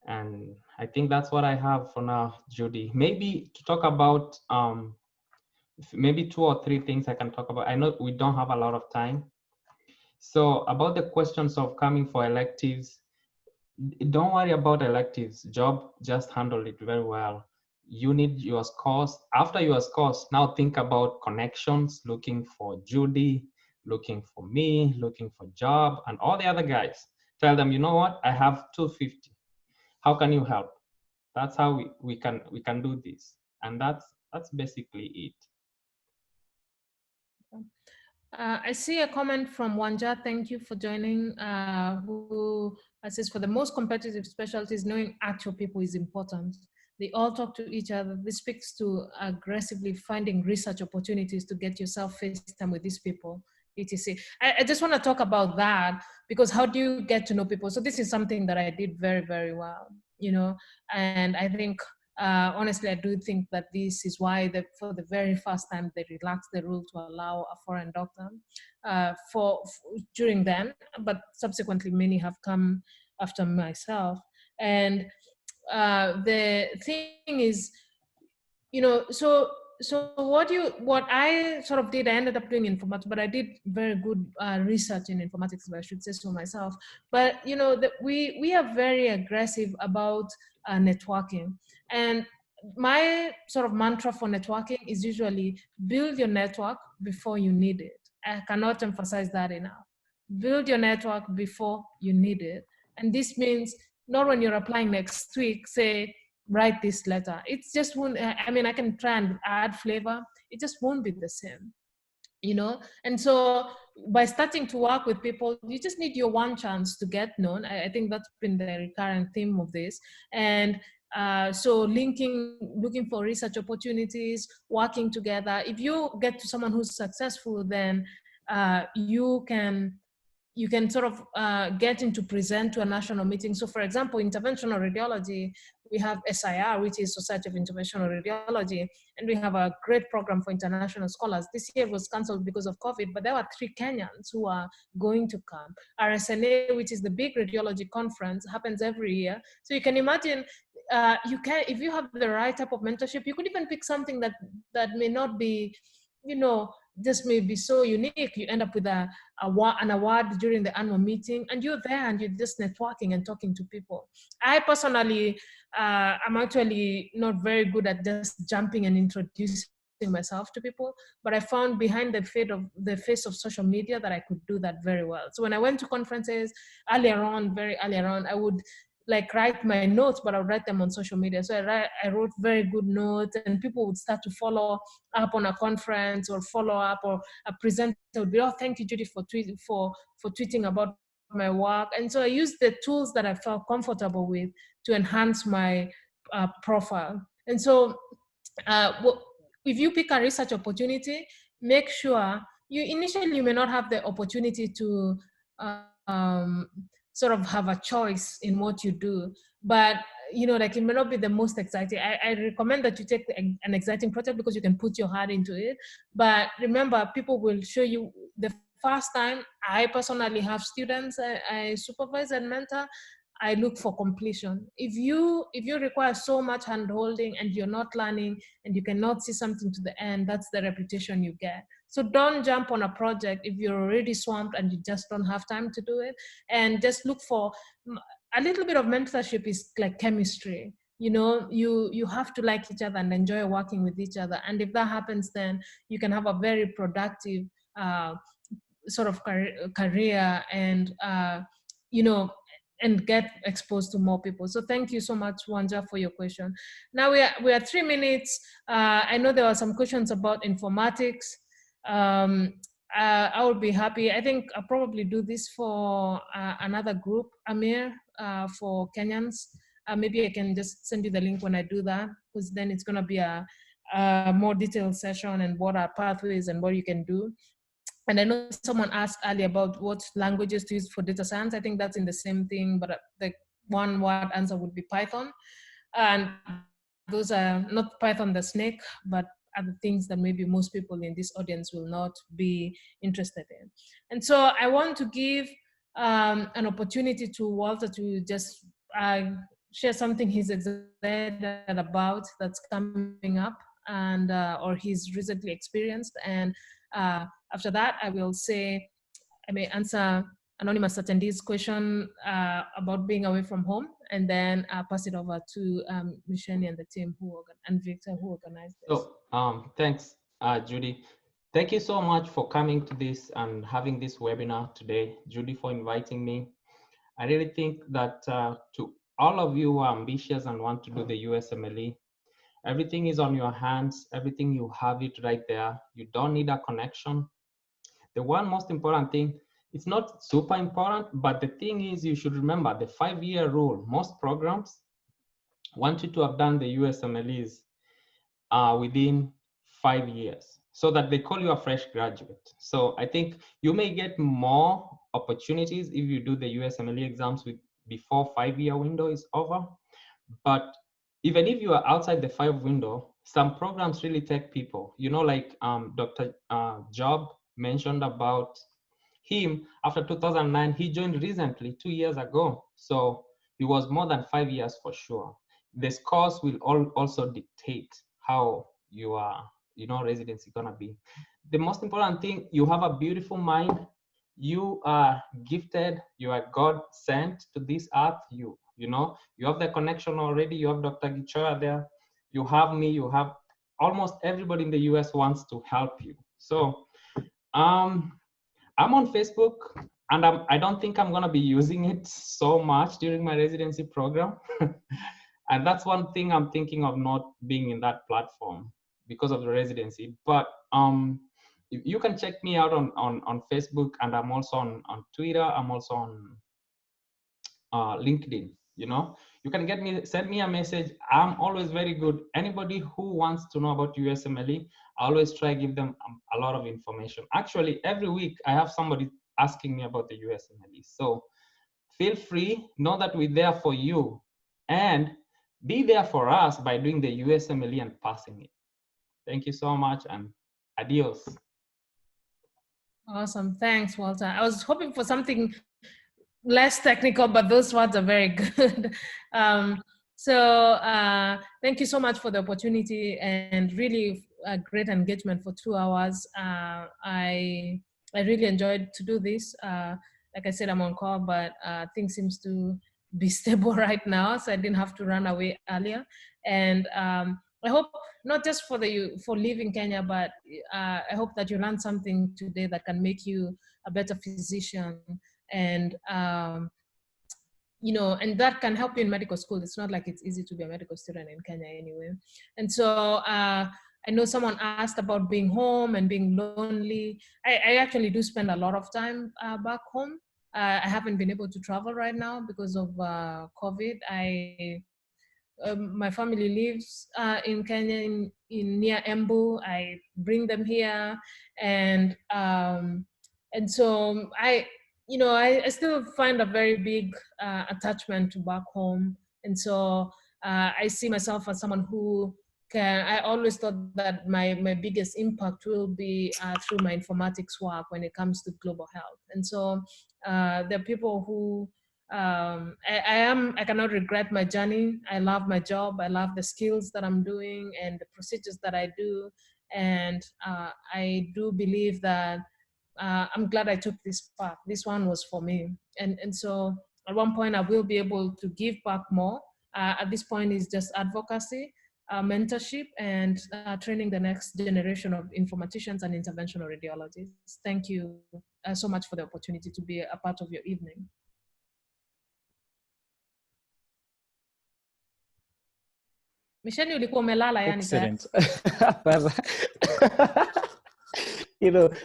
And I think that's what I have for now, Judy. Maybe to talk about maybe 2 or 3 things I can talk about. I know we don't have a lot of time. So about the questions of coming for electives, don't worry about electives. Job just handled it very well. You need your scores. After your scores, now think about connections, looking for Judy, looking for me, looking for Job, and all the other guys. Tell them, you know what? I have 250. How can you help? That's how we can do this, and that's basically it. I see a comment from Wanja. Thank you for joining. Who says, for the most competitive specialties, knowing actual people is important. They all talk to each other. This speaks to aggressively finding research opportunities to get yourself face time with these people, etc. I just want to talk about that, because how do you get to know people? So this is something that I did very, very well, you know, and I think honestly, I do think that this is why for the very first time they relaxed the rule to allow a foreign doctor during then, but subsequently many have come after myself. And the thing is, you know, so what I sort of did, I ended up doing informatics, but I did very good research in informatics, if I should say so myself. But you know, we are very aggressive about networking, and my sort of mantra for networking is usually build your network before you need it. I cannot emphasize that enough. Build your network before you need it, and this means not when you're applying next week, say write this letter. It's just won't, I mean, I can try and add flavor. It just won't be the same, you know? And so by starting to work with people, you just need your one chance to get known. I think that's been the recurrent theme of this. And so looking for research opportunities, working together. If you get to someone who's successful, then you can sort of get into present to a national meeting. So for example, interventional radiology, we have SIR, which is Society of Interventional Radiology, and we have a great program for international scholars. This year was canceled because of COVID, but there were 3 Kenyans who are going to come. RSNA, which is the big radiology conference, happens every year. So you can imagine, if you have the right type of mentorship, you could even pick something that may not be, you know, just may be so unique. You end up with an award during the annual meeting, and you're there and you're just networking and talking to people. I personally, I'm actually not very good at just jumping and introducing myself to people, but I found behind the face of social media that I could do that very well. So when I went to conferences very earlier on, I would like write my notes, but I would write them on social media. So I wrote very good notes, and people would start to follow up on a conference or follow up, or a presenter would be, oh, thank you, Judy, for tweeting about my work. And so I used the tools that I felt comfortable with to enhance my profile. And so if you pick a research opportunity, make sure you may not have the opportunity to sort of have a choice in what you do, but you know, like it may not be the most exciting. I recommend that you take an exciting project because you can put your heart into it. But remember, people will show you the first time. I personally have students I supervise and mentor. I look for completion. If you require so much hand holding and you're not learning and you cannot see something to the end, that's the reputation you get. So don't jump on a project if you're already swamped and you just don't have time to do it. And just look for a little bit of mentorship. Is like chemistry. You know, you have to like each other and enjoy working with each other. And if that happens, then you can have a very productive sort of career and you know, and get exposed to more people. So thank you so much, Wanja, for your question. Now we are 3 minutes. I know there were some questions about informatics. I would be happy. I think I'll probably do this for another group, Amir, for Kenyans. Maybe I can just send you the link when I do that, because then it's going to be a more detailed session and what are pathways and what you can do. And I know someone asked earlier about what languages to use for data science. I think that's in the same thing, but the one word answer would be Python. And those are not Python the snake, but other things that maybe most people in this audience will not be interested in. And so I want to give an opportunity to Walter to just share something he's excited about that's coming up, and or he's recently experienced. And after that, I will say, I may answer anonymous attendees' question about being away from home, and then pass it over to Mogeni and the team and Victor who organized this. So thanks, Judy. Thank you so much for coming to this and having this webinar today, Judy, for inviting me. I really think that to all of you who are ambitious and want to do the USMLE, everything is on your hands. Everything, you have it right there. You don't need a connection. The one most important thing, it's not super important, but the thing is you should remember the 5-year rule. Most programs want you to have done the USMLEs within 5 years so that they call you a fresh graduate. So I think you may get more opportunities if you do the USMLE exams before 5-year window is over. But even if you are outside the 5 window, some programs really take people, you know, like Dr. Job mentioned about him. After 2009, he joined recently 2 years ago. So it was more than 5 years for sure. The scores will also dictate how your residency gonna be. The most important thing, you have a beautiful mind. You are gifted. You are God sent to this earth. You have the connection already. You have Dr. Gichoya there. You have me. You have almost everybody in the US wants to help you. So I'm on Facebook, and I don't think I'm gonna be using it so much during my residency program. And that's one thing I'm thinking of, not being in that platform because of the residency. But you can check me out on Facebook, and I'm also on Twitter. I'm also on LinkedIn. You can send me a message. I'm always very good. Anybody who wants to know about USMLE, I always try to give them a lot of information. Actually, every week I have somebody asking me about the USMLE. So feel free, know that we're there for you, and be there for us by doing the USMLE and passing it. Thank you so much, and adios. Awesome. Thanks, Walter. I was hoping for something less technical, but those words are very good. Thank you so much for the opportunity, and really a great engagement for 2 hours. I really enjoyed to do this. Like I said, I'm on call, but things seems to be stable right now, so I didn't have to run away earlier. And I hope not just for leaving Kenya, but I hope that you learned something today that can make you a better physician, and and that can help you in medical school. It's not like it's easy to be a medical student in Kenya anyway. And so I know someone asked about being home and being lonely. I actually do spend a lot of time back home. I haven't been able to travel right now because of COVID. My family lives in Kenya, in near Embu. I bring them here, and so I still find a very big attachment to back home, and so I see myself as someone who can. I always thought that my biggest impact will be through my informatics work when it comes to global health, and so there are people who. I cannot regret my journey. I love my job. I love the skills that I'm doing and the procedures that I do. And I do believe that I'm glad I took this path. This one was for me. And so at one point I will be able to give back more. At this point is just advocacy, mentorship, and training the next generation of informaticians and interventional radiologists. Thank you so much for the opportunity to be a part of your evening. Misheni, ulikuwa umelala yani. Excellent.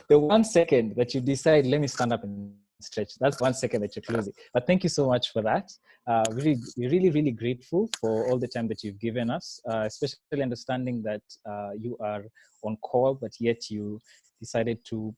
The 1 second that you decide, let me stand up and stretch, that's 1 second that you're closing. But thank you so much for that. We're really, really grateful for all the time that you've given us, especially understanding that you are on call, but yet you decided to